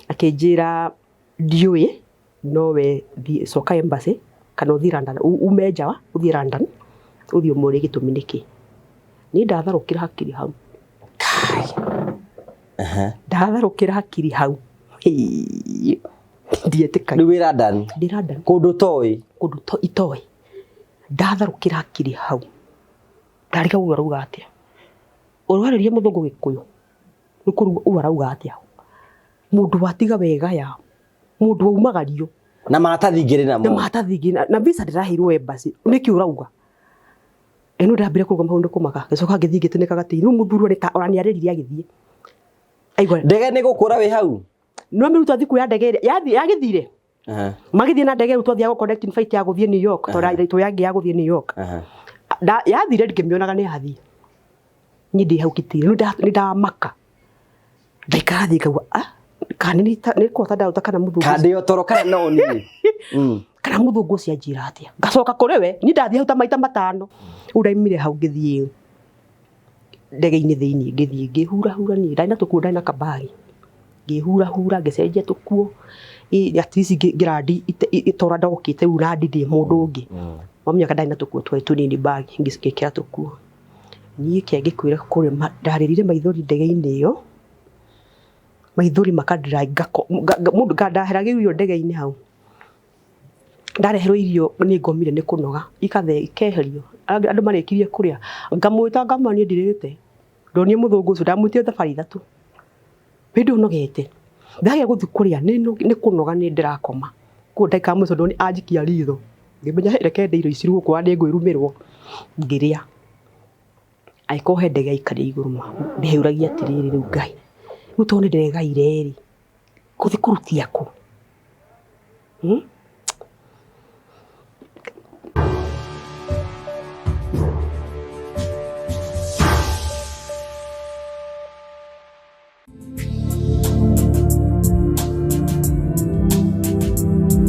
Akĩnjĩra ndiũĩ nowe coka embassy kana ũthiĩ London ume nja ũthiĩ London ũthiĩ ũmũrie gĩtũmi nĩkĩ. Niĩ ndatharũkĩra hakiri hau. Ndatharũkĩra hakiri hau. Ndietĩkania. Rĩu wĩ London? Ndĩ London. Kũndũ toĩ? Kũndũ itoĩ. Ndatharũkĩra hakiri hau. Ndarĩka ũguo arauga atĩa. Ũrwarĩria mũthũngũ Gĩkũyũ. Nĩ kũruga ũguo arauga atĩa. Mũndũ watiga wega ya. Mũndũ waumagario. Na maratathi ngĩrĩ namo. Na maratathi ngĩrĩ na visa ndĩraheirwo embassy. Nĩkĩ ũrauga? Eno ndambire kũruga maũndũ kũmaka. Gĩcoka gĩthiĩ gĩtĩnĩka gatĩ. Rĩu mũthurwo nĩ ta oraniarĩrire agĩthiĩ. Aigua. Ndege nĩ gũkũra wĩ hau? No mĩruta thiku ya ndege yagĩthire. Magĩthiĩ na ndege rĩu twathiaga connecting flight ya gũthiĩ New York. Tondũ yangi ya gũthiĩ New York. Yathire ndĩkĩmĩonaga nĩ yathie. Niĩ ndĩ hau kĩtire. Nĩ ndamaka. Ndaikara thĩ ngaigua kana nĩ kota ndauta kana mũthũngũ. Kandĩ otoro kana no niĩ. Kana mũthũngũ ũcio anjĩra atĩa. Ngacoka kũrĩ we. Niĩ ndathiĩ hau ta maita matano. Ndaimire hau ngĩthiĩ ndege-inĩ thĩinĩ ngĩthiĩ ngĩhurahura niĩ. Ndarĩ na tũkuo ndarĩ na kabagi. Ngĩhurahura ngĩcenjia tũkuo. At least ngĩrandi itora ndokĩte rĩu randi ndĩ mũndũ ũngĩ. Wamenyaga ndarĩ na tũkuo twarĩ tũnini bagi ngĩkĩra tũkuo. Niĩ ngĩkwĩra kũrĩ ndarĩrire maithori ndege-inĩ ĩyo. Maithori makandira mũndũ ndaheragĩrio irio ndege-inĩ hau. Ndareherwo irio nĩ ngomire nĩ kũnoga ikeherio. Andũ marĩkirie kũrĩa ngamwĩta ngamani ndirĩte. Ndonire mũthũngũ ũcio ndamwĩtire thabarĩ ithatũ. Hĩndĩ ũnogete. Ndagĩa gũthiĩ kũrĩa nĩ kũnoga nĩ ndĩrakoma. Kuo ndagĩka mũico ndoni anjikia ritho. Ngĩmenya reke ndĩ irio ici rĩu kwa nĩ ngwĩrumĩrwo. Ngĩrĩa. Agĩkorwo he ndege aikarire igũrũ ma. Ndĩheuragia atĩrĩrĩ rĩu Ngai. Rĩu tondũ nĩ ndĩregaire rĩ. Gũthiĩ kũrutia kũ?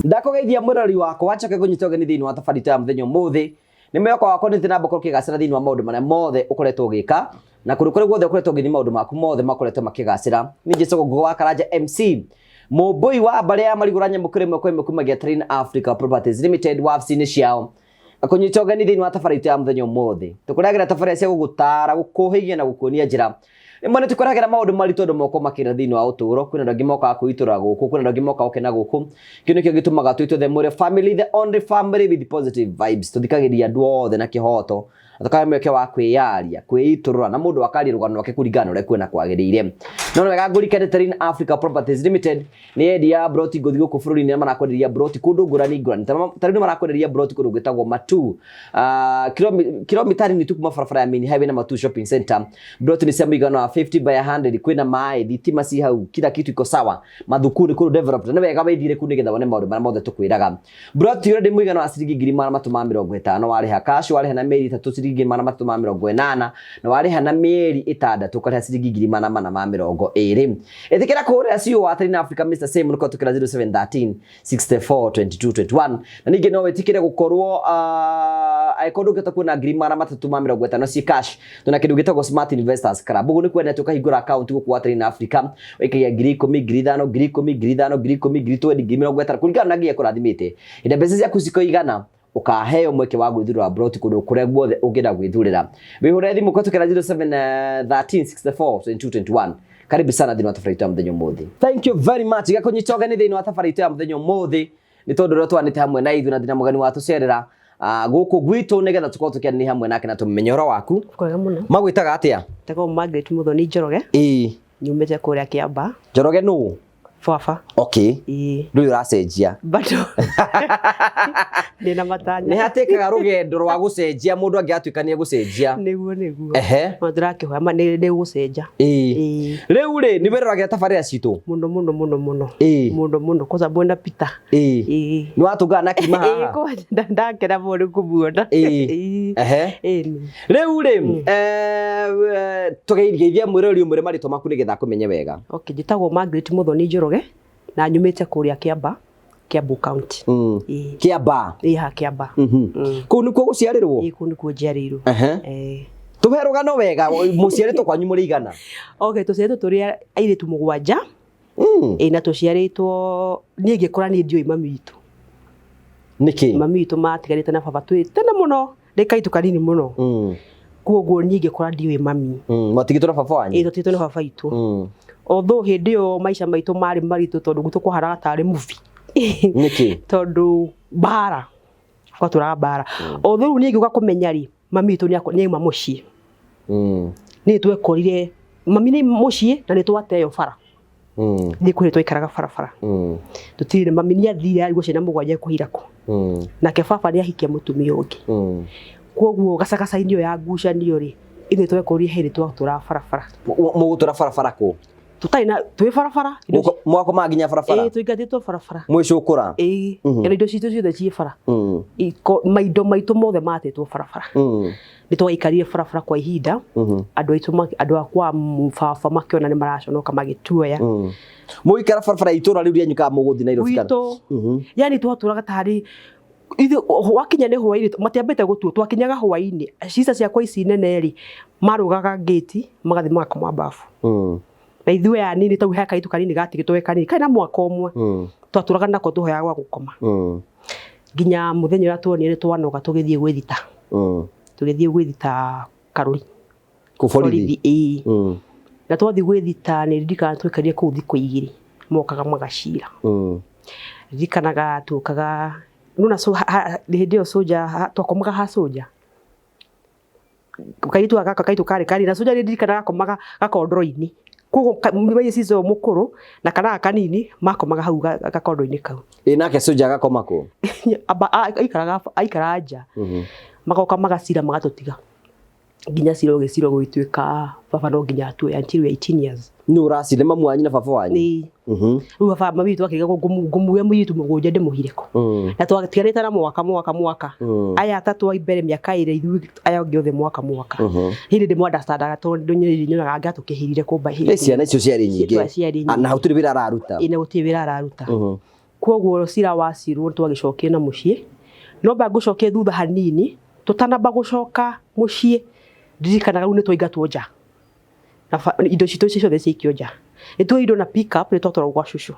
Ndakugeithia mũrori wakwa wacoke kũnyita ũgeni thĩinĩ wa thabarĩ ya mũthenya ũmũthĩ. Nĩ mwĩhoko wakwa nĩ tena mboko kĩgacĩra thĩinĩ wa maũndũ marĩa mothe ũkoretwo ũgĩka na kũrĩ guothe ũkoretwo ũgĩthiĩ maũndũ maku mothe makoretwo makĩgacĩra. Niĩ Jesũ Ngũgũ wa Karanja MC mũmbũi wa mbarĩ ya marigũra nyamũkĩre ĩmwe kwa ĩmwe kumagia Train Africa Properties Limited wabici-inĩ ciao kũnyita ũgeni thĩinĩ wa thabarĩ ya mũthenya ũmũthĩ. Tũkũrehagĩra tabarĩra cia gũgũtara gũkũhĩgia na gũkuonia njĩra. Rĩmwe nĩ tũkoragĩra maũndũ maritũ andũ moko makĩra thĩinĩ wa ũtũũro. Kwĩna andũ angĩ mokaga kwĩitũra gũkũ, kwĩna andũ angĩ mokaga gũkena gũkũ. Kĩu nĩkĩo gĩtũmaga twĩtwo mũre family, the only family with positive vibes. Tũthikagĩria andũ othe na kĩhoto. Atakaye mweke wa kwĩyaria, kwĩitũrũra na mũndũ akaria rũgano rwake kũringana ũrĩa kwĩna kwagĩrĩire. No wega ngũrikane Train Africa Properties Limited nĩ endia broti ngũthi gũkũ bũrũri-inĩ na marakwenderia broti kũndũ ngũrani ngũrani. Ta rĩu marakwenderia broti kũndũ gwĩtagwo Matu. Kilomita nini tu kuma barabara ya Main Highway na Matu Shopping Center. Broti nĩ cia mũigana wa 50 by 100. Kwĩna maĩ, thitima ci hau, kila kitu iko sawa. Mathukuru nĩ kũndũ developed. Nĩ wega wĩthire kũu nĩgetha wone maũndũ marĩa mothe tũkwĩraga. Broti ũrĩa ndĩ mũigana wa ciringi 350 warĩha cash, warĩha na mĩeri 3 ciringi 480 na warĩha na mĩeri 6 ũkarĩha ciringi 420. Ĩtĩkĩra kũrĩa CEO wa Train Africa Mr. Same nĩko tũkĩra 0713 64 22 21. Na ningĩ no wĩtĩkĩre gũkorwo aikondũ ngĩta kuona 350 ci cash. Tuna kĩndũ gĩtagwo Smart Investors Club. Ũguo nĩ kwenda tũkahingũra account gũkũ wa Train Africa. Wĩkagia 10,000, 5,000, 10,000, 10,000, 20,000, 50,000 kũringana na ngĩa kũrathimĩte. Ĩnda mbeca ciaku cikoigana ukaheo mweke wa gwĩthurĩra broti kũndũ kũrĩa guothe ũngĩenda gwĩthurĩra. Wĩhũre thimũ kũtũkĩra 0713 64 22 21. Karibu sana thĩinĩ wa thabarĩ ya mũthenya ũmũthĩ. Thank you very much. Gakũnyita ũgeni thĩinĩ wa thabarĩ ya mũthenya ũmũthĩ. Nĩ tondũ rĩo twanĩte hamwe na ithuĩ na thĩna mũgeni wa tũcerera gũkũ gwitũ nĩgetha tũkorwo tũkĩaranĩria hamwe nake na tũmenye ũhoro waku. Kwega mũno. Magwĩtaga atĩa? Tagwo Margaret Muthoni Njoroge. Nyumĩte kũrĩa Kĩamba. Njoroge nũ? Baba. Okay. Rĩu ũracenjia. Bado. Ndĩna matanya. Nĩ hatĩkaga rũgendo rwa gũcenjia mũndũ angĩatuĩka nĩ egũcenjia. Nĩguo. Ehe. Ndĩrakĩhoya ma nĩ gũcenja. Rĩu rĩ nĩ wĩroragĩra tabarĩra citũ? Mũno. Kwanza mbona Peter. Nĩ watũngana na kima haha? Ndakena mũno kũmuona. Ehe. Rĩu rĩ tũgeithie mwĩrori ũmwe marĩtwa maku nĩgetha kũmenye wega. Okay, njĩtagwo Margaret Muthoni Njoroge na nyumĩte kũrĩa Kĩamba, Kiambu County. Kĩamba. Kĩamba. Kũu nĩkuo gũciarĩrwo? Kũu nĩkuo njiarĩirwo. tuhe rugano wega muciaritwo kwanyu muri igana okay tuciaritwo turi airitu mugwanja na tuciaritwo nie ngikora ni ndio mami witu niki mami witu matigarite na baba tene muno ndikaitu kanini muno kuoguo nie ngikora ndio mami matigitwo na baba wanyu tutigitwo na baba itu although hindi yo maisha maitu mari maritu tondu gutu kuharaga tari movie niki tondu bara kwa turabara although nie ngiuka kumenya ri mami witu ni mucii ni twekorire mami ni mucii na ni twateo bara ni kuri twaikaraga barabara tutire mami ni athire ari gucina mugwanja kuhirako nake baba ni ahikia mutumia ungi koguo gacagacainio ya ngucanio ri ithe twekorire hindi twatura barabara mugutura barabara ku tutaina twi barabara mwako maginya barabara tuingatitwo barabara mwicukura indo citu ciothe ci bara maindo maitu mothe matetwo barabara ni twaikarire barabara kwa ihinda andu akwa baba makiona ni maraconoka magituoya muikara barabara itura riu rianyu ka muguthi Nairobi kana yani twaturaga tari ithe wakinya ni hwaini matiambite gutuo twakinyaga hwaini cica ciakwa ici nene ri marugaga gate magathi makoma bafu na ithuĩ anini tau he kaitu kanini gatigitwe kanini kaina mwaka umwe twaturaga nako tuhoyaga gwa gukoma nginya muthenya uria tuonire twanoga tugithie gwithita tugithie gwithita Karuri kuborithi na twathi gwithita ni ndikana twikarie kuu thiku igiri mokaga magacira ndikanaga tukaga nuna so hindi yo soja twakomaga ha soja kaitu aka kaitu kari na soja ndikanaga komaga gakondoro-ini kugo mwe cizo mukuru na kana kanini makomaga hau gakondo-ini kau nake soja gakomako aikara nja magoka magacira magatutiga nginya ciro giciro gwituika baba no nginya tu until 18 years ni uracire mamu wanyu na baba wanyu ru baba mami tu akiga ngumuwe muyitu mugonja ndemuhireko na twatigarite na mwaka aya atatu imbere miaka ire ithu aya ngiothe mwaka hindi ndi mwandastandaga tondu nyonaga ngatukihirire kumba hindi ciana icio ciari nyingi na hau turi wira araruta ina guti wira araruta koguo cira wacirwo twagicokie na mucii no ba gucokie thutha hanini tutanamba gucoka mucii ndirikanaga riu ni twaingatwo nja na indo citu ciothe cikio nja ni twairwo na pick up ni twatwara gwa cucu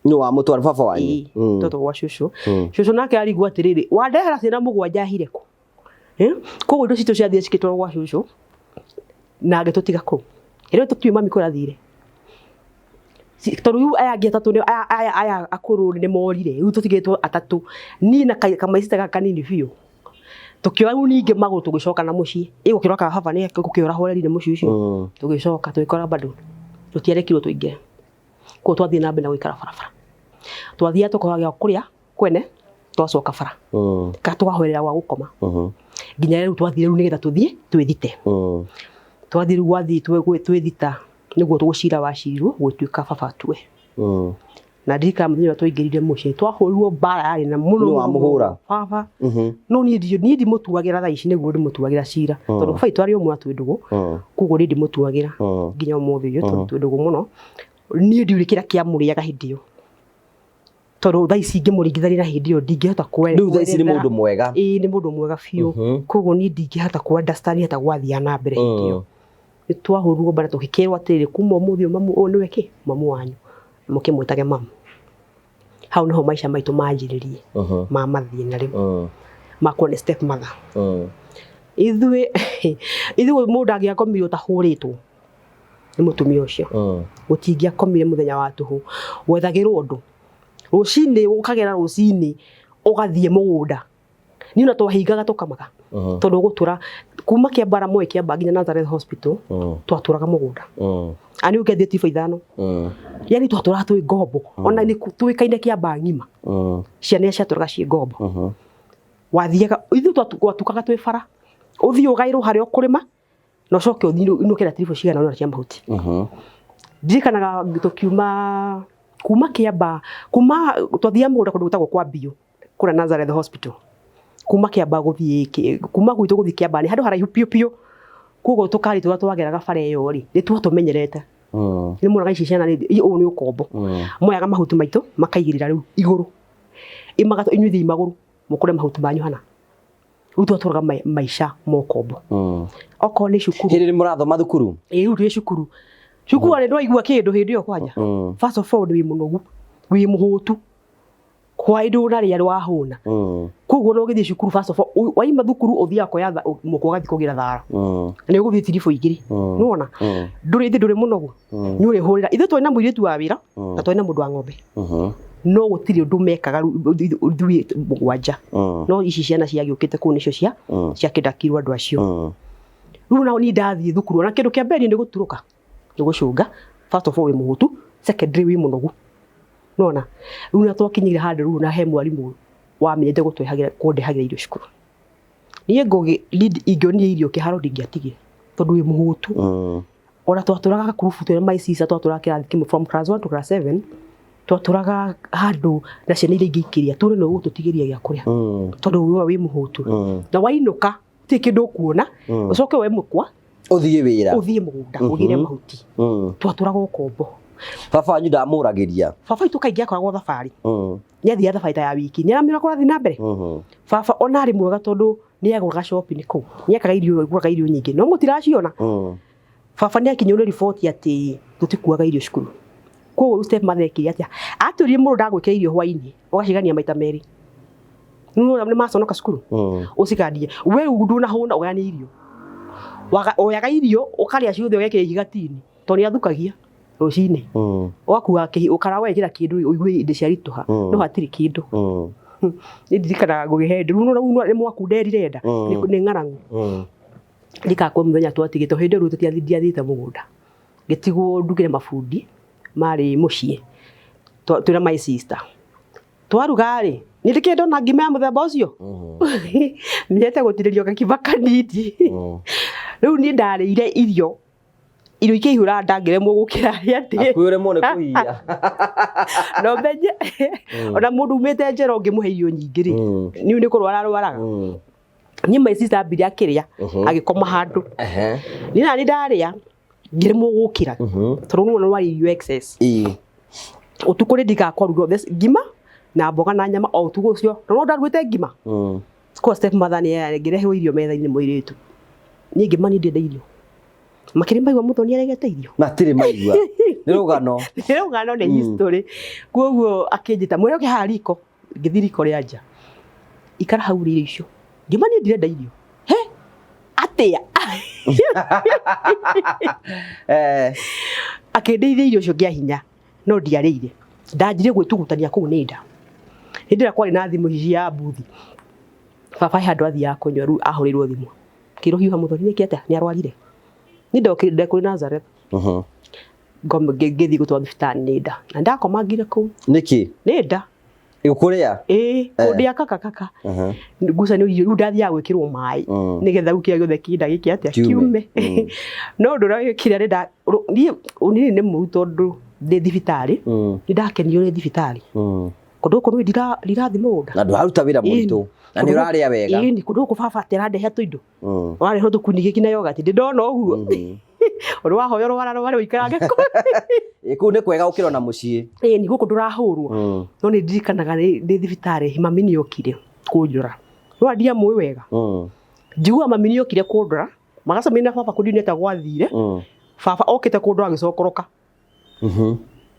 ni wa mutwara baba wanyu twatwara gwa cucu cucu nake arigwa atiriri wandehera ciana mugwanja hireko koguo indo citu ciathire cikitwara gwa cucu na agitutiga ku ire tukiuma mami kurathire tondu aya angi atatu ni aya akuru ni morire riu tutigitwo atatu ni na kamaicitaga kanini biu tukioa riu ningi maguru tugicoka na mucii igukirwa ka baba ni gukiora horerire mucii ucio tugicoka twikora bado tutierekirwo tuinge ko twathie na mbere na gwikara barabara twathia tukoraga kuria kwene twacoka bara ka twahorera gwa gukoma nginya riu twathire riu nigetha tuthie twithite twathie riu gwathie twithita niguo tugucira wacirirwo gwituika baba tue na ndika muthenya twaingirire mucii twahurirwo bara yari na muno wa muhura baba no ni ndimutuagira thaa ici niguo ndimutuagira cira tondu baba itwari umwe atwindugu kuguo ndimutuagira nginya umuthi uyu twindugu muno ni ndiurikira kiamuriaga hindi yo tondu thaa ici ngimurigithania na hindi yo ndingihota kwenda riu thaa ici ni mundu mwega ni mundu mwega fiu kuguo ni ndingihota ku understand hata gwathia na mbere hindi yo twahurirwo bara tukikirwo atiriri kuma umuthi mamu o niwe ki mamu wanyu mukimwitage mamu hau niho maisha maitu manjiririe mamathina riu makone step mother ithuĩ mundu angiakomire utahuritwo ni mutumia ucio gutingia komire muthenya wa tuhu wethagirwo undu rucini ukagera rucini ugathie mugunda ni na twahingaga tukamaga tondu gutura kuma kiambara mwe kiamba nginya Nazareth Hospital twaturaga mugunda ani ugethi tifa ithano yani twaturaga twi ngombo ona ni tuikaine kiamba ngima ciana ciaturaga ci ngombo wathiaga ithu twatukaga twi bara uthio gairo hario kurima no coke uthio inukira tirifo cigana ona cia mahuti ndirikanaga tukiuma kuma kiamba kuma twathia mugunda kundu gutagwo kwa bio kura Nazareth Hospital kuma kiamba guthie kuma gwitu guthie kiamba ni handu haraihu piu kugo tukari twageraga bara iyo ri ni twatumenyerete ni muraga ici ciana ni u ni ukombo moyaga mahuti maitu makaigirira riu iguru imaga inyuthi maguru mukure mahuti banyu hana twatũraga maica mokombo okorwo nĩ cukuru hĩndĩ nĩ mũrathoma thukuru rĩu nĩ cukuru arĩ no igua kĩndũ hĩndĩ ĩyo kwanja first of all wĩ mũnogu wĩ mũhũtu kwa indo na rĩa wahũna koguo no gĩthiĩ cukuru first of all waima thukuru ũthiaga kuoya mũkwa ũgathiĩ kũgĩra thara nĩ ũgũthiĩ tiribũ igĩrĩ nĩwona ndũrĩ mũnogu nĩ ũrĩ hũrĩra ithuĩ twĩ na mũirĩtu wa wĩra na twĩ na mũndũ wa ng'ombe no gũtirĩ ũndũ mekaga ithuĩ mũgwanja no ici ciana ciagĩũkĩte kũu nĩcio ciakĩndakirwo andũ acio rĩu nao niĩ ndathiĩ thukuru na kĩndũ kĩa mbere nĩ gũturũka nĩ gũcũnga first of all wĩ mũhũtu secondary wĩ mũnogu nona rĩu na twakinyire handũ rĩu na he mwarimũ wamenyete kũndehagĩra irio cukuru niĩ ingĩonire irio kĩharo ndingĩatigire tondũ wĩ mũhũtu ona twatũraga gakurubu twĩna maicica twatũraga kĩrathi kĩmwe from class 1 to class 7 twatũraga handũ na ciana iria ingĩ ikĩria tũrĩ no gũtũtigĩria gĩa kũrĩa tondũ wĩ mũhũtu na wainũka ti kĩndũ kuona ũcoke we mũkwa ũthiĩ wĩra ũthiĩ mũgũnda ũgĩre mahuti twatũraga ũkombo baba wanyu ndamũragĩria baba itu kaingĩ akoragwo thabarĩ nĩ athiaga thabarĩ ta ya wiki nĩ aramĩra kũrathiĩ na mbere baba ona arĩ mwega tondũ nĩ agũraga shopping kũu nĩ ekaga irio nyingĩ no mũtiraciona baba nĩ akinyĩrwo riboti atĩ tũtikuaga irio cukuru koguo step mathekire atĩa atũrie mũndũ ndagwĩkĩra irio hwainĩ ũgacigania maita merĩ nĩ maconoka cukuru ũciganie we ndũnahũna ũgania irio oyaga irio ũkarĩa ciothe ũgekĩra igatini tondũ nĩ athukagia rũcinĩ ũgakua ũkara wekĩra kĩndũ ũigue inde ciaritũha no hatirĩ kĩndũ nĩ ndirikanaga ngũgĩhe rĩu nĩ mwaku nderire nda nĩ ng'aragu ndikakua mũthenya twatigĩte hĩndĩ rĩu tũtiathiĩte mũgũnda gĩtigwo ndugĩre mabundi marĩ mũciĩ twĩna my sister twaruga-rĩ nĩ ndĩkĩenda na ngima ya mũthemba ũcio nyendete gũtirĩrio gakima kanini rĩu niĩ ndarĩire irio ikĩihũra ndangĩremwo gũkĩra arĩa ndĩ akwĩremwo nĩ kũhiya no menye ona mũndũ umĩte njera ũngĩmũhe irio nyingĩ-rĩ nĩ kũrwara arwaraga niĩ my sister ambire akĩrĩa agĩkoma handũ niĩ nani ndarĩa ngĩremwo gũkĩra tondũ nĩ wona warĩ irio excess ũtukũ nĩ ndikakwarugwo ngima na mboga na nyama o ũtukũ ũcio no ndaruĩte ngima kwa step mother nĩ ngĩrehewo irio metha-inĩ mũirĩtu niĩ ngima nĩ ndĩenda irio makĩrĩ maigua mũthoni aregete irio matirĩ maigua nĩ rũgano nĩ history koguo akĩnjĩta mwĩre ũke haha riko ngĩthiĩ riko rĩa nja ikara hau irio icio ngima nĩ ndĩrenda irio he atĩa akĩndeithia irio icio ngĩa hinya no ndiarĩire ndanjire gwĩtugutania kũu nĩ nda hĩndĩ ĩrĩa kwarĩ na thimũ ici ya mbuthi baba handũ athiaga kũnyua rĩu ahũrĩrwo thimũ kĩrohiũha mũthoni nĩkĩ atĩa nĩ arwarire nĩ ndokĩrire kũrĩ Nazareth ngĩthiĩ gũtwarwo thibitarĩ nĩ nda na ndakomangire kũu nĩkĩ nĩ nda ĩgũkũrĩa kũndĩa kaka ngucanio rĩu ndathiaga gwĩkĩrwo maĩ nĩgetha rĩu kĩrĩa gĩothe kĩnda gĩkĩ atĩa kiume no ũndũ ũrĩa wĩkire niĩ nĩ mũru tondũ ndĩ thibitarĩ nĩ ndakenio nĩ thibitarĩ kũndũ gũkũ nĩ ndirathi mũgũnda na ndũraruta wĩra mũritũ na nĩ ũrarĩa wega ĩni kũndũ gũkũ baba arandehe tũindo ũrarehe tũkuni gĩkĩ na yogati ndona ũguo ũrĩ wahoya rwara ũikarange kũu nĩ kwega ũkĩrwo na mũciĩ ĩni gũkũ ndũrahũrwo no nĩ ndirikanaga ndĩ thibitarĩ mami nĩ okire kũnjũra no ndiamũĩ wega njiguaga mami nĩ okire kũndora magacemania na baba kũndiũ nĩta gwathire baba okĩte kũndora agĩcokoroka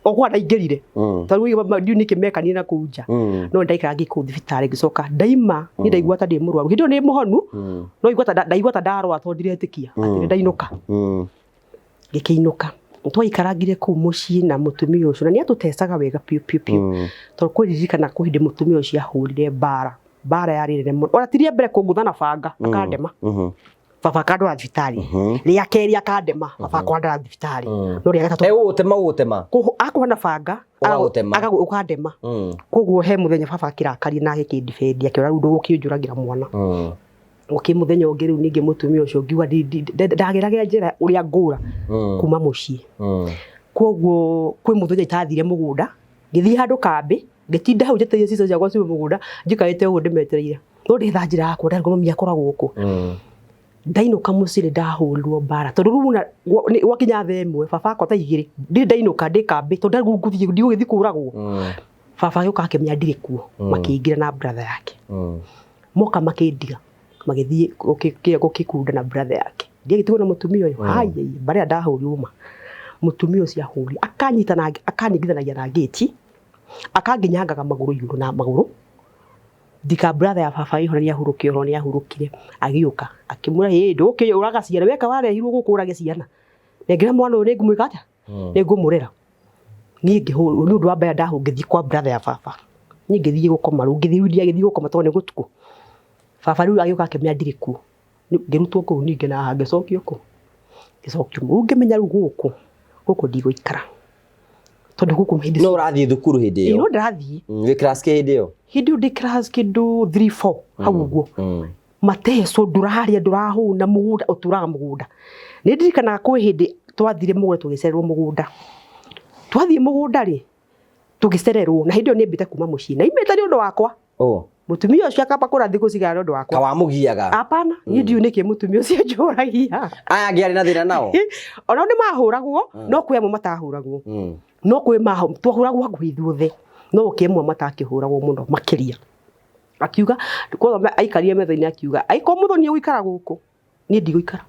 ogwa ndaingĩrire tondũ ndiũ nĩkĩmekanie na kũu nja no ndaikara ngĩkũu thibitarĩ ngĩcoka ndaima nĩ ndaigua ta ndĩ mũrwaru hĩndĩ ĩyo nĩ mũhonu no ndaigua ta ndarwara tondũ ndiretĩkia atĩ nĩ ndainũka ngĩkĩinũka twaikarangire kũu mũciĩ na mũtumia ũcio na nĩ atũtecaga wega piũ tondũ kwĩririkana kũ hĩndĩ mũtumia ũcio ahũrire mbara yarĩ nene mũno ona tirie mbere kũngũtha na banga akandema baba akandwara thibitarĩ rĩa kerĩ akandema baba akwandwara thibitarĩ no rĩa gatatũ gũgũtema akwa na banga ukandema koguo he muthenya baba akĩrakaria na agĩkĩndibendi akĩora rĩu ndũgũkĩnjũragĩra mwana ũkĩ muthenya ũngĩ rĩu ningĩ mũtumia ũcio ngiuga ndageragia njĩra ũrĩa ngũra kuma mũciĩ koguo kwĩ muthenya itathire mũgũnda ngĩthiĩ handũ kambĩ ngĩtinda hau njetereire cico ciakwa ciume mũgũnda njikarĩte ũguo ndĩmetereire no ndetha njĩra yakwa ndarigwo mami akoragwo gũkũ ndainũka mũciĩ ndahũrirwo mbara tondũ rĩu gwakinya thaa ĩmwe baba akwa thaa igĩrĩ ndainũka ndĩ kambĩ tondũ ndigũgĩthiĩ kũragwo baba agĩũka akĩmenya ndirĩ kuo makĩingĩra na brother yake moka makĩndiga magithie gukikunda na brother yake ndiye gitugo na mutumia uyu hayi baria ndahuriuma mutumia ucio ahuri akanyitanagia na gate akanginyangaga maguru iguru na maguru dika brother ya baba ihora ni ahurukire agiuka akimura nduke uraga ciana weka warehirwo gukurage ciana nengira mwana uyu ngumwika atia ngumurera ni ngihuru ni undu wa mbere ndahungithi kwa brother ya baba ni ngithie gukoma ru ngithie gukoma tondu gutuku baba riu agiuka akimenya ndiriku ngirutwo ku ninge na hange cokio ku ngicokio ngimenya ru guku ndigũikara tondu guku hindi no urathie thukuru hindi iyo no ndathie wi class ke hindi iyo hindi ndi class kindu 3-4 hau uguo mateso ndurahuna mugunda uturaga mugunda ni ndirikanaga kwi hindi twathire mugunda tugicererwo mugunda twathie mugunda ri tugicererwo na hindi iyo ni mbite kuma mucii na imite ni undu wakwa mutumia ucio akamba kurathi gucigara ni undu wakwa kawamugiaga hapana ni ndiu niki mutumia ucio njuragia aya ngiari na thina nao ona ni mahuragwo no kwi amwe matahuragwo no kwi twahuragwo hakuhi ithuothe no kemwe matakihuragwo muno makiria akiuga kwa aikarire metha-ini akiuga aiko muthoni guikara guku ni ndigũikara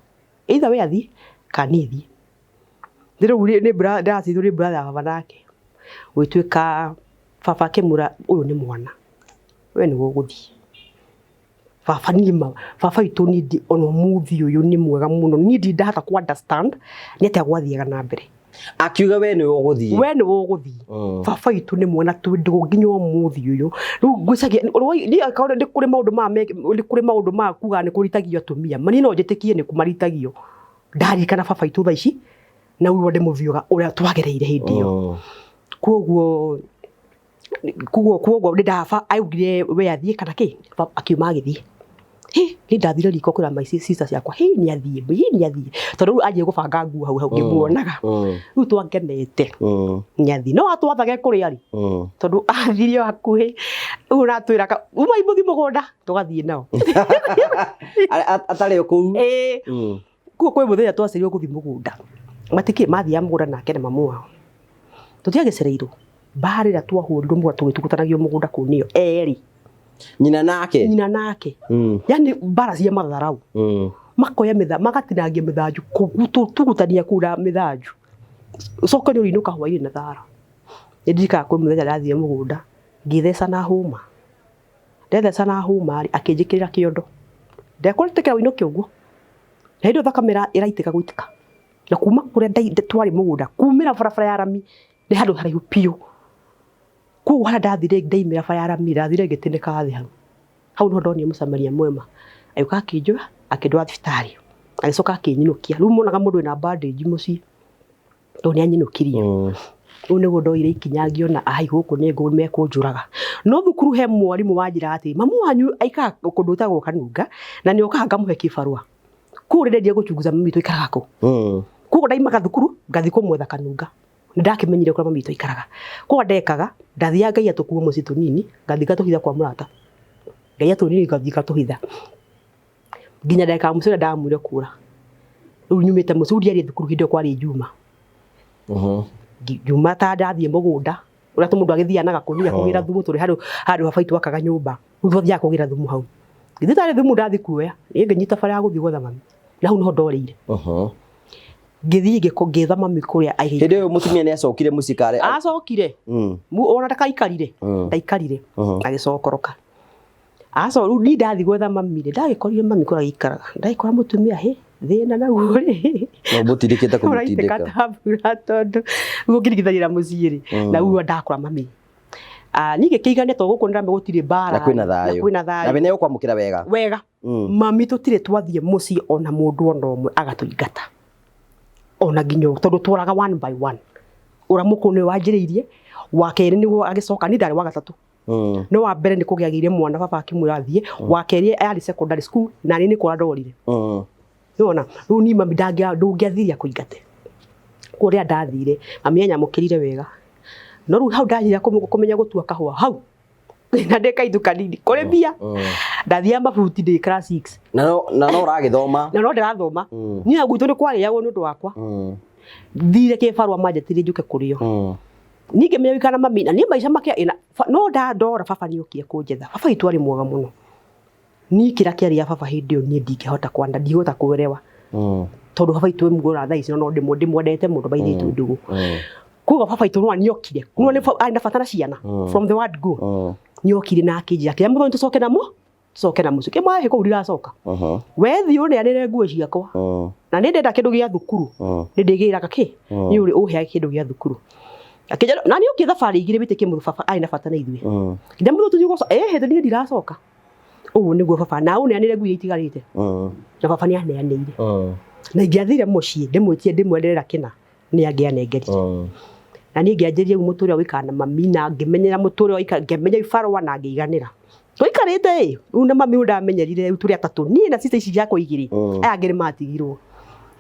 either we athie kanithi ndiru ni brother baba nake gwituika baba kimura uyu ni mwana we ni guguthie baba nima baba itu ni ono muthi uyu ni mwega muno ni ndahata ku understand ni atia gwathiaga na mbere akiuga we ni uguthie baba itu ni mwana tu nginya muthi uyu riu ngwicagia ni akaona ndi kuri maundu ma kuga ni kuritagio atumia mani no njitikie ni kumaritagio ndarikana baba itu tha ici na uyu ndi muvioga uria twagereire hindi iyo koguo ndi ndaba augire we athie kana ki akiuma agithie ni ndathire riko kura my sister ciakwa ni athie tondu aje gubanga nguo hau ngimuonaga riu twangenete ni athie no atwathage kuri ari tondu athirio hakuhi uratwiraga uma imuthi mugunda tugathie nao atari ku kuo kwe muthenya twacirio guthie mugunda matiki mathia mugunda nake na mamu wao tutiagecereirwo barira twahurirwo mugunda tugitukutanagio mugunda kunio eri nyina nake yani bara cia matharau makoya magatinangia mithanju tugutania kura mithanju soko ni urinuka hwaini na thara ndika kwi muthenya ndathie mugunda ngithesa na huma akinjikirira kiondo ndekoretekera uinuke uguo na hindo thakamera iraitika guitika na kuma kuria twari mugunda kumira barabara ya rami ni handu haraihu piu ku wala ndathire ndaimira bara ya rami ndathire ngitineka thi hau no ndonire mucamaria mwema ayuka akinjura akindwa thibitari agicoka akinyinukia riu monaga mundu ina bandage mucii to ni anyinukirie riu niguo ndoire ikinya ngiona ai guku ni mekunjuraga no thukuru he mwarimu wanjira ati mamu wanyu aika kundu utagwo Kanunga na ni okaga muhe kibarua kuri ndie guchunguza mami tuikaraga ku kugo ndaimaga thukuru ngathi kumwetha Kanunga ndakimenyire kwa mami tuikaraga kugo ndekaga ndathia ngai atukuo muci tunini ngathi gatuhitha kwa murata ngai atunini ngathi gatuhitha nginya ndeka mucura ndamwire kura riu nyumite mucuri ari thukuru hindo kwari Juma Juma ta ndathie mugunda uria tumundu agithianaga kunia kugira thumu turi handu baba itu akaga nyumba riu twathia kugira thumu hau ngithi tari thumu ndathi kuoya ni nginyita bara ya guthi gwetha mami na hau no ndorire ngithi ngitha mami kuria ai hindi uyu mutumia ni acokire mucikare acokire ona ndakaikarire ndaikarire agicokoroka riu ni ndathi gwetha mami ndagikorire mami kuria gikaraga ndaikora mutumia thina na uri no mutirikite kumutindika katabura tondu ngirigithanira muciiri na uwa ndakora mami ninge kiigane to guku ndambe gutire bara na kwina thayu na bene ukwamukira wega mami tutire twathie muci ona mundu ona omwe agatuingata ona nginyo tondu twaraga one by one ura mukuni wanjiriirie wa keri ni agicoka ni ndari wa gatatu no wa mbere ni kugiagire mwana baba akimurathie wa keri ari secondary school na ni kwa ndorire yona riu ni mami ndungiathiria kuingate kuria ndathire mami anyamukirire wega no riu hau ndajira kumenya gutua kahua hau na ndekaitu kanini kuri bia ndathia mabuti ndi class 6 na no uragithoma na no ndirathoma ni agwitu ni kwariagwo ni undu wakwa thire kibarua manjetire njuke kurio ninge menya wikana mami na ni maica make no ndora baba ni ukie kunjetha baba itu ari mwega muno ni kira kiari ya baba hindi yo ni ndingehota kwanda ndihota kuelewa tondu baba itu mugora thaa ici no ndimwendete mundu baithi itu ndugu kuga baba itu no aniokire no ni aina fatana ciana from the word go niokire na akijira kiria mutho tucoke namo musuke mahe ko ndiracoka wethi uri anire nguo ciakwa na ni ndenda kindu gia thukuru ni ndigiraga ki ni uri uhe kindu gia thukuru akija na ni uki thabari igire bitike mutho baba aina fatana ithwe ndia mutho tujugo he ndi ndiracoka uguo niguo baba na une anire nguo itigarite na baba ni aneanire na ingiathire mucii ndimwitie ndimwenderera kina ni angianengerire na ni ngianjirie muture wikana na mami na ngimenyera muture wika ngemenya ifarwa na ngiiganira twikarite una mami undamenyerire turi atatu ni na sister ici yako igiri aya ngiri matigirwo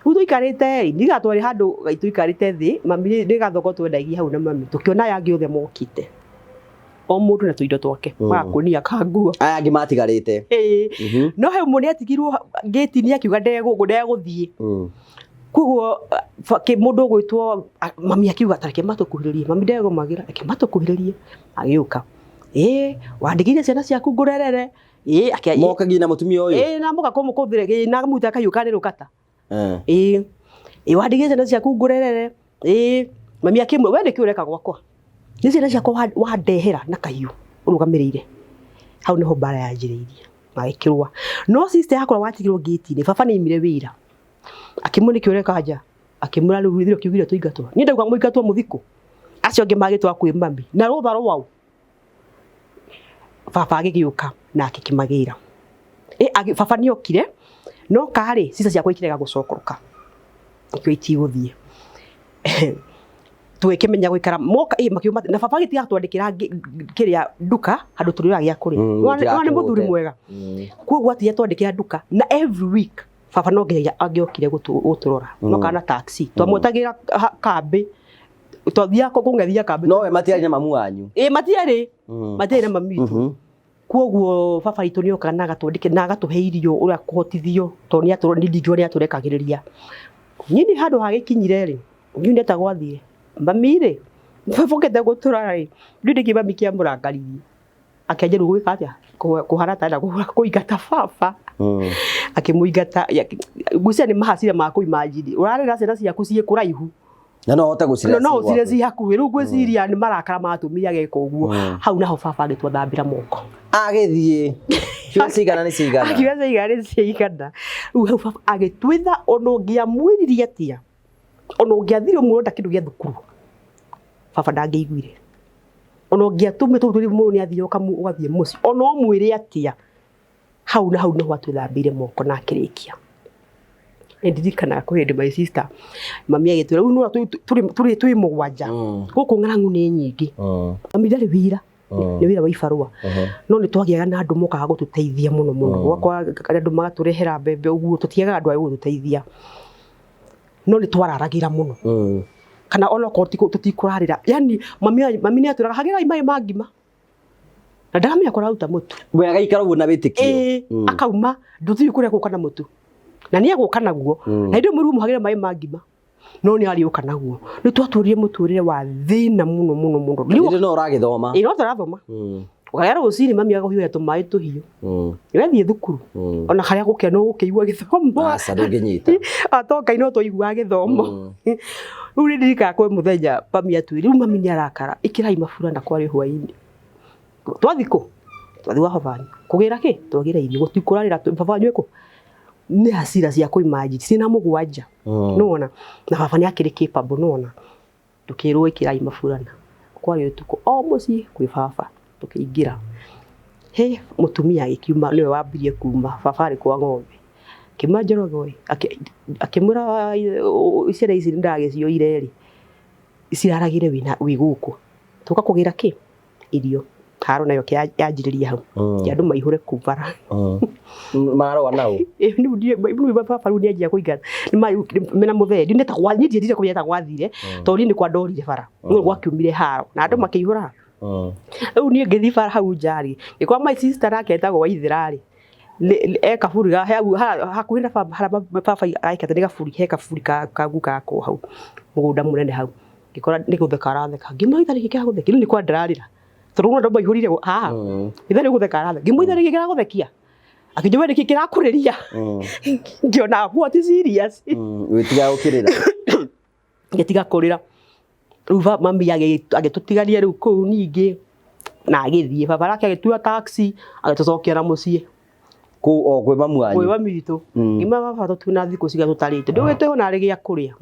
twikarite ndigatwari handu twikarite thi mami ndigathoko twendagia hau na mami tukiona yangi othe mokite o mundu na tuindo twake makunia kanguo aya angi matigarite no he mundu atigirwo gate ni akiuga ndeguthie kuguo mundu gwitwo mami akiuga tareke matukuhiririe mami ndegumagira eke matukuhiririe agiuka wandikire ciana ciaku ngurerere mokagia na mutumia uyu na muka kumukuthire na mutu akayuka ni rukata wandikire ciana ciaku ngurerere mami akimwe we ndiki ureka gwakwa ni ciana ciakwa wandehera na kahiu urugamirire hau niho bara yanjiriirie magikirwa no sister yakwa watigirwo gate ni baba ni imire wira akimuniki ureka haja akimura ruthiro kiugire tuingatwa ni ndauga muingatwa muthiko acio nge magitwa kwi mami na rutharo wau baba agigiuka na akikimagira baba ni okire no kari sister ciakwa ikirega gucokoruka ikio itiguthie twikimenya gwikara moka makiuma na baba gitiga twandikira kiria nduka handu turira gia kuri ni muthuri mwega kuguo atiye twandikira nduka na every week baba no nginya angiokire guturora no kana taxi twamutagira kambi twathia kungethia kambi no we matiari na mamu wanyu matiari na mami witu kuguo baba itu ni okana gatwandike na gatuhe irio uria kuhotithio to ni aturo ndingiwa ni aturekagiriria nyini handu hagikinyire ri ngiunde ta gwathire mami ri bafokete gutura ri ndiki mami kia murangaririe akenjeru gwika atia kuharata na kuigata baba akimuigata gucia ni mahacira ma kuimagine urarera ciana ciaku cie kuraihu na no hota gucira no cire ci hakuhi ru gwiciria ni marakara matumia geka uguo hau naho baba agitwathambira moko agithie kiwa cigana ni cigana kiwa cigana ni cigana ru hau baba agitwitha ono ngia mwiririe atia ono ngiathire muronda kindu gia thukuru baba ndangeiguire ono ngiatume turi mundu ni athio ugathie muci ono mwire atia hau no watwithambire moko na kirikia ndirikana ko hindi my sister mami agitwira ru no turi mugwanja guku ng'arangu ni nyingi mami ndari wira ni wira wa ifarwa no ni twagiaga na andu mokaga gututeithia muno gwakwa andu magaturehera mbembe uguo tutiaga andu ayo gututeithia no ni twararagira muno kana ono ko tutikurarira yani mami ni aturaga hagira imai magima na ndaramenya kurauta mutu we agaikara uguo na bitikio akauma nduthi kuria guka na mutu na ni aguka naguo na ndio murumu hagira mai magima no ni ari uka naguo ni twaturie muturire wa thina muno ndio no uragithoma no tarathoma ukagera ucini mami agahiuya tumai tuhiu niwathie thukuru ona haria gukia no gukiigua githomo asa ndunginyita atoka ino toigua githomo uri ndika kwe muthenya mami atwiri mami ni arakara ikirai mafura na kwari hwaini twathiko twathi wa baba kugira ki twagira irio gutikurarira baba nyweko ni hasira cia kuimagine sina mugwanja nona na baba ni akiri capable nona tukirwo ikirai mafurana kwari utuko o muci kwi baba tukiingira mutumia agikiuma niwe wambirie kuma baba ari kwa ng'ombe kimajorogoi akimura icera ici ndagicioire ri iciraragire wi guku tuka kugira ki irio haro nayo kianjiriria hau andu maihure kubara maro nao ni baba ru ni anjia kuigana ni mena muthedi ndeta gwanyithie ndire kunyeta gwathire to ni kwa ndorire bara no gwakiumire haro na andu makihura riu ni ngithi bara hau njari ikwa my sister aketagwo Waithirari kaburi hakuhi na baba aikate ni kaburi kaburi kaguka ko hau mugunda munene hau ngikora ni gutheka aratheka ngimaitha ni gikira gutheka ni kwa ndararira turuna ndo maihurire itha ni gutheka aratheka ngimaitha ni gikira guthekia Akijua niki kirakuriria. Ngiona what is serious. Witiga ukirira. Ngetiga kurira. Ruva mami agitutigaria riu kuu ningi na agithie baba rake agitua taxi agitocokera mucii. Ku o gwe mamu wanyu. Gwe mami witu. Ngima baba tutuna thiku ciga tutarite. Ndugite ona ari gia kuria.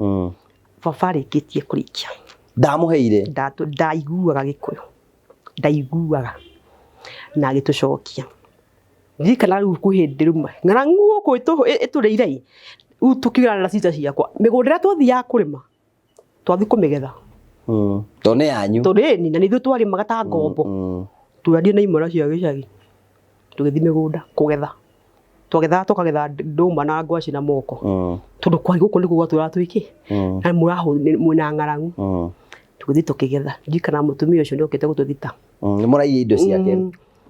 Baba rikitie kurikia. Ndamuheire. Ndaiguaga Gikuyu. Ndaiguaga. Na agitucokia. Ndikana riu kuhindi rumwe. Ng'aragu uku itureire. Tukigana na cica ciakwa. Migundira twathiaga kurima. Twathi kumigetha. Tone yanyu. Toreni na nithu twarimaga ta ngombo. Turathie na imora cia gicagi. Tugithi migunda kugetha. Twagetha tukagetha nduma na ngwaci na moko. Tondu kwari guku niguo turatwiki. Na muraho mwina ng'aragu. Tugithi tukigetha. Ndikana mutumia ucio ndiokite gututhita. Ni muraiye indo ciake.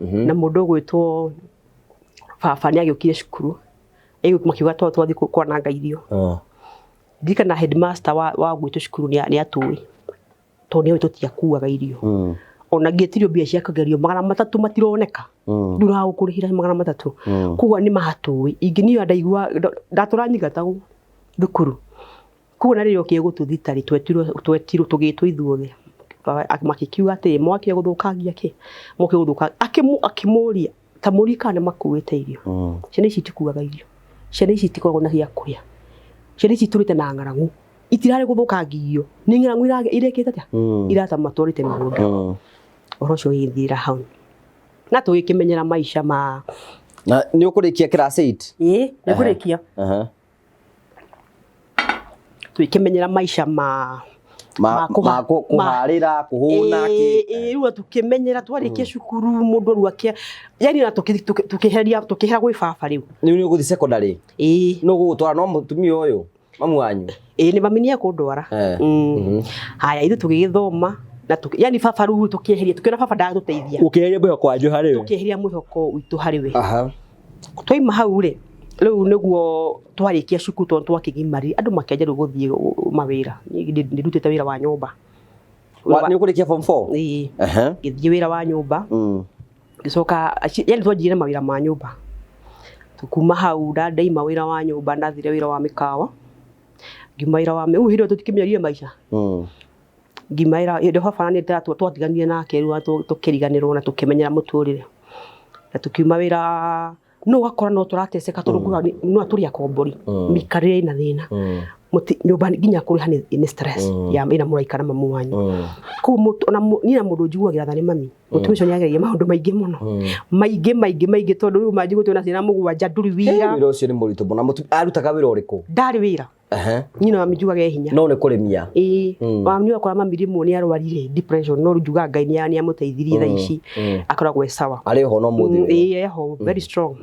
Na mundu gwitwo baba ni agiukire cukuru. Makiuga twathi kwananga irio. Ndikana headmaster wa gwitwo cukuru ni atui. Tondu ni tutiakuaga irio. Ona ngetirio mbia cia kugerio 300 matironeka. Ndura gukurihira 300. Kuga ni mahatui. Ingini ndaigua ndaturanyigatagu thukuru. Kuga na ririo kie gututhita ri twetirwo tugitwo ithuothe. Makikiuga ati mwaki guthukangia ki. Mwaki guthuka akimuria ta muri kana makuite irio. Ciana ici tikuaga irio. Ciana ici tikoragwo na gĩa kuria. Ciana ici turite na ng'aragu. Itirare guthukangia ni ng'aragu irekete atia irata matwarite migunda. Oro cio ithira hau. Na tugikimenyera maisha ma na ni ukurikia class 8. Ni kurikia. Tugikimenyera maisha ma kuharira kuhuna ki riu tukimenyera twarikia cukuru mundu ruakia yani na tukiheria gwi baba riu ni uguthi secondary no gutwara no mutumia uyu mamu wanyu ni maminia kundwara haya ithu tugigithoma na yani baba riu tukiheria tukiona baba ndatuteithia ukiheria mwihoko wanyu hari we tukiheria mwihoko witu hari we twaima hau ri riu niguo twarikia cukuru tondu twakigimari andu makianjia guthie mawira ndirutite wira wa nyumba ni ukurikia form 4 ngithie wira wa nyumba gicoka yani twanjire mawira ma nyumba tukuma hau ndaima wira wa nyumba ndathire wira wa mikawa ngima wira wa me uhiro tutikimiarie maisha ngimaira ndo baba ni twatiganire nake riu tukiriganirwo na tukimenyera muturire na tukiuma wira no wakora no turateseka tondu no aturia kombori mikarire ina thina nyumba nginya kuriha ni stress ya ina muraikara mamu wanyu ku ona ni na mundu njiguagira thani mami mutumia ucio ni agereire maundu maingi muno maingi tondu riu manjigu tuona ciana mugwanja nduri wira wira ucio ni muritu muno mutumia arutaga wira uriku ndari wira nyina mami njugaga hinya no ni kurimia mami wakora mami rimwe ni arwarire depression no njuga Ngai ni amuteithirie tha ici akoragwo sawa ari ho no muthi ho very strong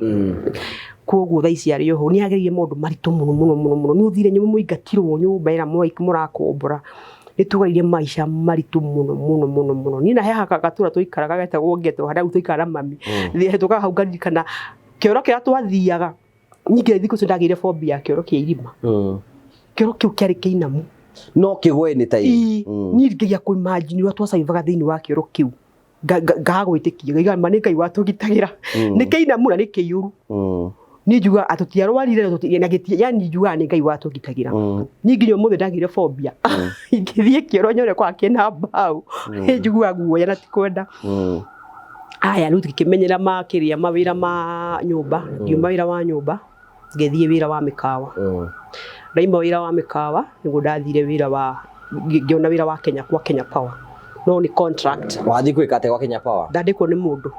koguo tha ici ari ho ni agereire maundu maritu muno ni uthire nyumu muingatirwo nyumba ira murakombora ni tugaire maisha maritu muno ni na heha gatura tuikaraga getagwo Ngeto hada tuikara mami thie tuka hau ngarikana kioro kia twathiaga nyige thiku ndagire phobia kioro kia irima kioro kiu kiari kiinamu no kigwe ni tai ni ngigia ku imagine wa twasaivaga thiini wa kioro kiu gagwitikia gaiga manika iwatugitagira ni kiinamu na ni kiuru ni juga atutiarwarire yani juga ni Ngai watugitagira ni nginya muthe ndagire phobia ingithie kioro nyore kwa kina mbau njugua guoya na tikwenda aya riu tukimenyera makiria mawira ma nyumba ngiuma wira wa nyumba ngithie wira wa mikawa ndaima wira wa mikawa niguo ndathire wira wa ngiona wira wa Kenya Power no ni contract wathi kwikate kwa Kenya Power ndandikwo ni mundu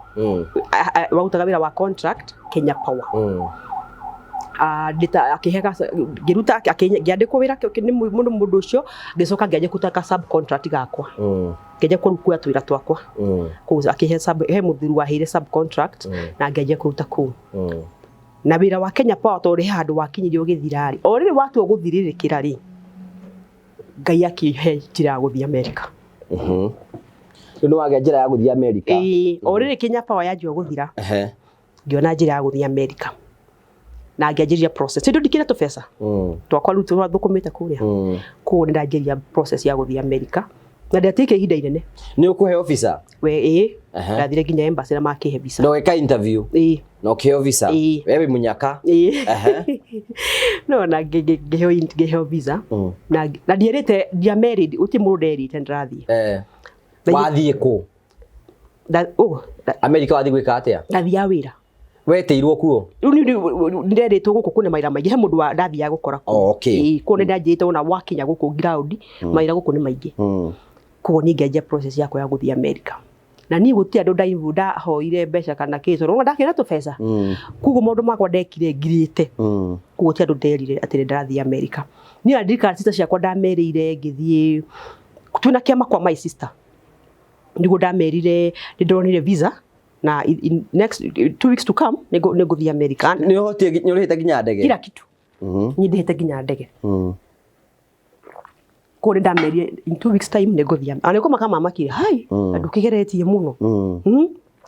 wautaga wira wa contract Kenya Power ndita akihega giruta akiandikwo wira ni mundu ucio ngicoka ngiaje kutaka subcontract gakwa ngiaje kurukuya twira twakwa kuza akihe he muthiru wa hire subcontract na ngiaje kuruta ku na wira wa Kenya Power tori handu wakinyirio githirari o riri watu guthiririkira ri Ngai akihe njira guthia America no wage njira ya guthia America o riri Kenya Power yanjio guthira ngiona njira ya guthia America na ngianjiria process ndio ndikira tubesa twakwa rutu twathukumite kuria ku ndanjiria process ya guthia America na ndatike ihinda inene ni ukuhe officer we ndathire nginya embassy na makihe visa no weka interview No kio visa. Wewe munyaka. No na ngeheo visa. Na ndierite dia married uti mundu nderite ndirathie. Wathie ku? America wathie gwika atia? Ndathia wira. Weteirwo kuo? Riu nderitwo guku kuna maira maingi he mundu wa ndathia gukora ku. Okay. Ku ndanjite ona wakinya guku ground maira guku ni maingi. Kuo ni ngeja process yako ya guthia America. Na ni gutia ndo ndaivuda hoire mbeca kana kitu ronga ndakira tu pesa kugo maundu makwa ndekire ngirite kugo tia ndo nderire ati ndathie America ni andika sister ciakwa ndamerire ngithie twina kiama kwa my sister ndigo ndamerire ndonire visa na in next 2 weeks to come nego thie America ni hotie nyorete ginya ndege kila kitu ni ndihete ginya ndege kore ndamerie in 2 weeks time nego thia aneko makama makire hai andu kigeretie muno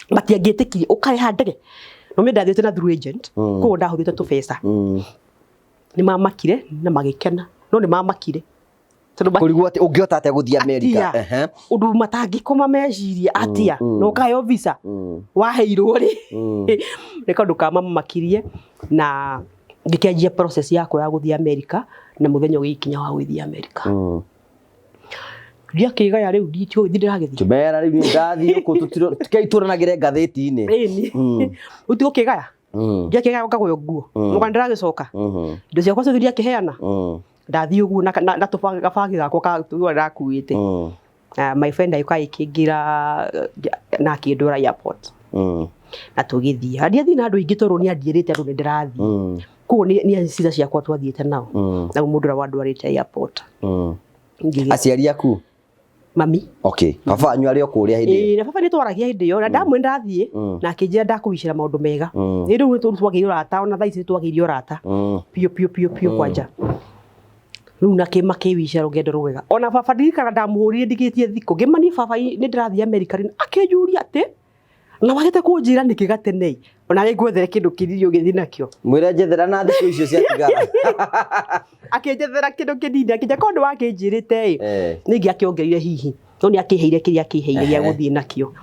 matiangitikire ukare ha ndege no me ndathiete na through agent ko ndahuthite tu pesa ni mamakire na magikena no ni mamakire kurigwo ati ungiota ate guthie America undu matangikoma meciria atia no kayo visa waheirwo ri reka ndukama makirie na ndikenjia process yako ya guthie America na muthenya ugikinya wa guthie America ria kiga ya riu nditio ndiragethi tumera riu ndathie ku tukeituranagira ngatheti-ini utiko kigaya ndia kigaya ukagoyo nguo muka ndiragicoka ndo ciakwa cio thiria kiheana ndathie uguo na tubanga gabagi gakwa ka tuwa ndakuite my friend ayuka ikingira na kindura airport na tugithia ndiathi na andu ingi toro ni andirite andu ndirathie kuo ni ciza ciakwa twathiete nao na mundu wa ndwarite airport aciari aku mami okay baba anyu ari okuria hindi na baba ni twaragia hindi yo na ndamwe ndathie na kinjira ndakuwicira maundu mega ni riu ni twagirio rata ona thaici twagirio rata pio kwanja riu na kima kiwicira rugendo rwega ona baba ndirikana ndamuhurire ndigitie thiko ngimani baba ni ndirathie America ri akenjuria ati na wagete kunjira nikigatenei ona ri gwethere kindu kiririo githi nakio mwire njethera na thiko icio cia tigara akenjethera kindu kinini akija kondu wakinjirite ningi akiongerire hihi no ni akiheire kiria akiheire gya guthie nakio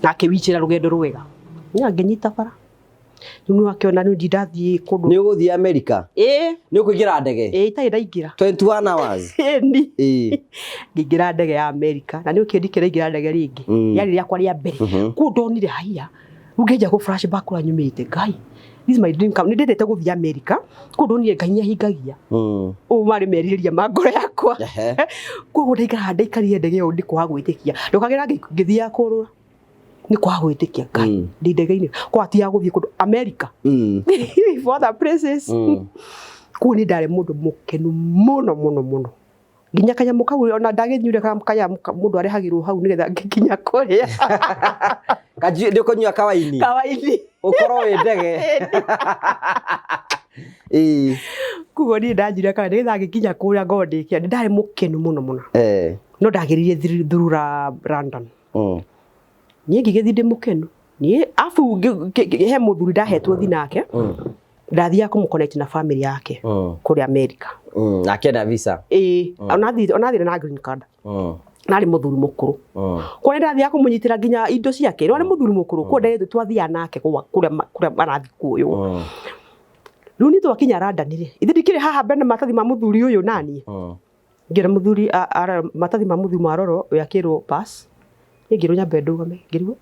na akiwicira rugendo rwega ni angenyita bara nu akiona ni ndathie kundu ni uguthie America ni ukuingira ndege itai ndaingira 21 hours ni ngingira ndege ya America na ni ukindikira ingira ndege ringi yari yakwa ria mbere ku ndonire haiya ungeja ku flashback kura nyumite ngai this is my dream come ndendete guthie America ku ndonire ngai ahingagia o mari meriria mangoro yakwa ku ndaikarie ndege yo ndikwa gwitikia ndukagira ngithia kurura ni kwa gwitikia ngai ndi ndege-ini kwa atia guthie kundu America for the places ku ni ndare mundu mukenu muno nginya kanyamu kau ona ndaginyure kanyamu mundu arehagirwo hau nigetha ngikinya kuria kaji ndiko nyua kawaini ukoro we ndege kugo ni ndanjire kana nigetha ngikinya kuria ngondikia ndare mukenu muno no ndagiririe through London ni ngigethi ndi mukenu ni afu he muthuri ndahetwo thi nake ndathia kumuconnect na family yake kuri America akenda visa onathire na green card nari muthuri mukuru kwa ndathia kumunyitira nginya indo ciake no ni muthuri mukuru kwa ndethu twathia nake kuria marathi kuyo riu ni twakinya London ri ithi ndikire haha bene matathi ma muthuri uyu nani ngira muthuri matathi ma muthuri maroro yakirwo pass ngiro nyambe ndugame ngirwo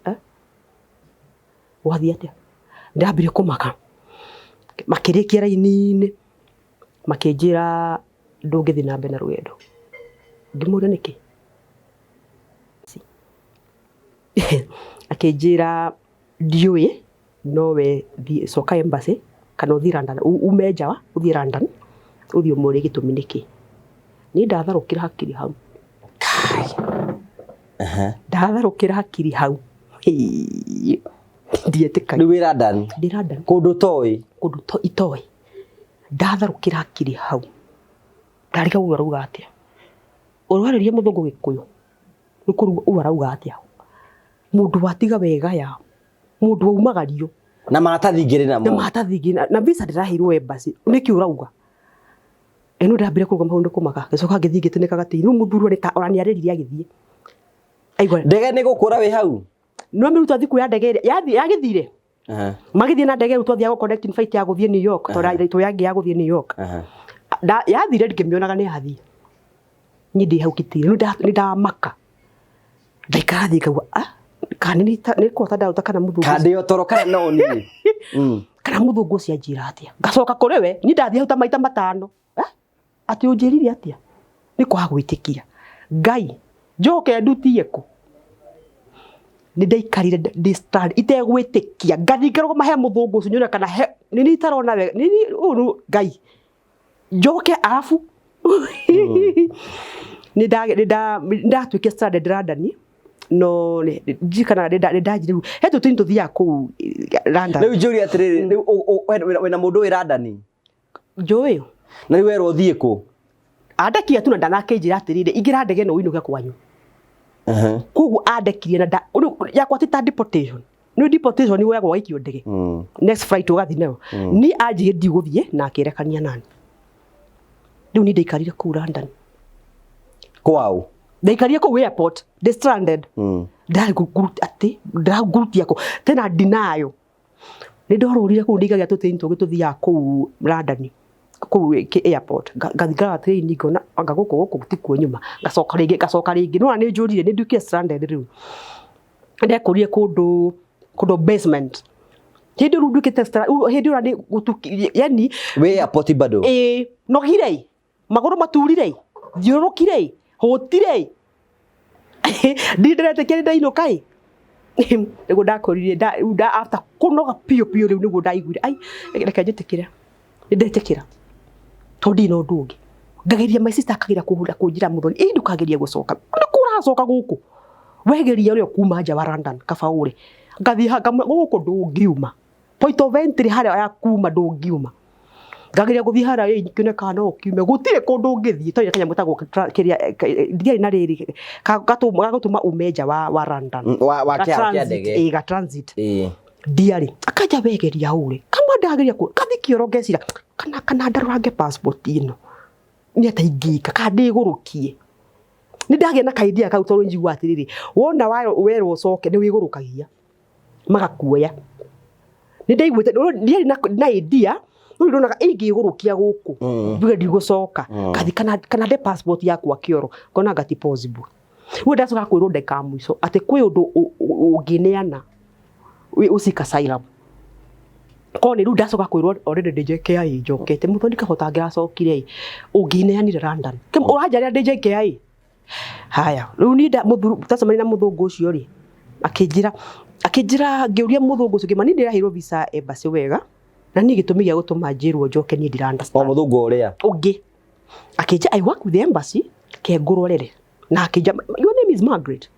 wathia atia ndambire kumaka makirikia raini-ini makinjira ndungithi na mbere na rugendo ngimure niki akinjira ndiui nowe coka embassy kana uthi London umeja wa uthi London uthi umuri gitumi niki ni ndatharukira hakiri hau ndatharukira hakiri hau ndietikana ni wira London kundu toy itoy ndatharukira hakiri hau ndarika uga atia urwaririe muthungu gikuyu nikuru urauga atia mundu watiga wega ya mundu waumagario na maratathi ngiri na visa ndirahirwo embassy niki urauga eno ndambire kuruga maundu kumaka gicoka ngithi ngitinika gati no muthuru reka orani areririe agithie aigwa ndege ni gukura wi hau no miruta thiku ya ndege yagithire magithie na ndege twathia go connecting flight ya guthie New York to yangi ya guthie New York yathire ndikimionaga ni yathie ni ndi hau kitiri ni ndamaka ndaikara thi kaua kana ni kwata ndauta kana muthungu kandi yo toro kana no ni kana muthungu ucio anjira atia ngacoka kuri we ni ndathie hau ta maita matano ati unjirire atia ni kwa gwitikia ngai njoke ndutie ku ni ndaikarire stand itegwitikia ngathi ngarwo mahe muthungu ucio nyona kana ni itarona wega ni ngai njoke arafu ni ndatwike stranded London no njikana ndajire hetu tinto thia ku London riu njuri atiriri wena mundu wi London njui na riu wero thie ku andekia tu na ndanakinjira atiriri ingira ndege no winuke kwanyu kugu andekirie na yakwa ti ta deportation no deportation ni wego waikio ndege next flight ugathi nayo ni anjige ndiguthie na akirekania nani riu ni ndaikarire ku London kwao ndaikaria ku airport they stranded ndari group ati ndara group yako tena dinayo ni ndorurire ku ndigagia tutinto gituthia ku London ku airport gathigara train ngona anga guku tikuo nyuma ngacoka ringi no ni njurire ni ndukie stranded riu ndekurie kundu basement hindi ru ndukite hindi ura ni gutuki yani we airport bado no hirei maguru maturire thiurukire hotire ndinderete kiri ndaino kai ego ndakoririe nda after kunoga pio riu nigu ndaiguire ai reke njitikire ndetekira tondi no ndungi ngageria my sister akagira kuhura kunjira muthoni ndukageria gucoka ndikuracoka guku wegeria uri kuma nja wa London kabaure ngathi hanga guku ndungiuma point of entry haria ya kuma ndungiuma ngageria guthi haria ikine kana okiume gutire kundu ngithie to kanya mutagwo kiria ndiari na riri gatuma umeja wa London wa kia ndege ga transit ndiari akaja wegeria ure kama ndageria ku kathi kiorogecira kana ndarurange passport ino ni ataingika kandi igurukie ni ndagia na kaidia ka utoro njigwa atiriri wona wero ucoke ni wigurukagia magakuoya ni ndaigwete ndiari na idea no ndonaga ingigurukia guku biga ndigucoka kathi kana de passport yakwa kioro kona gati possible we ndacoka kwiro ndeka mwiso ati kwi undu ungineana we usika asylum kone ru ndacoka kwiro already DJKI njokete muthoni kahota ngiracokire ungineanire London kim urajaria DJKI haya ru ni nda muthuru tacamani na muthungu ucio ri akijira ngiuria muthungu ucio kimani ndirahirwo visa embassy wega na ni gitumi gia gutuma njirwo njoke ni ndira understand muthungu uria ungi akija I work with the embassy ke ngurorere na akija your name is Margaret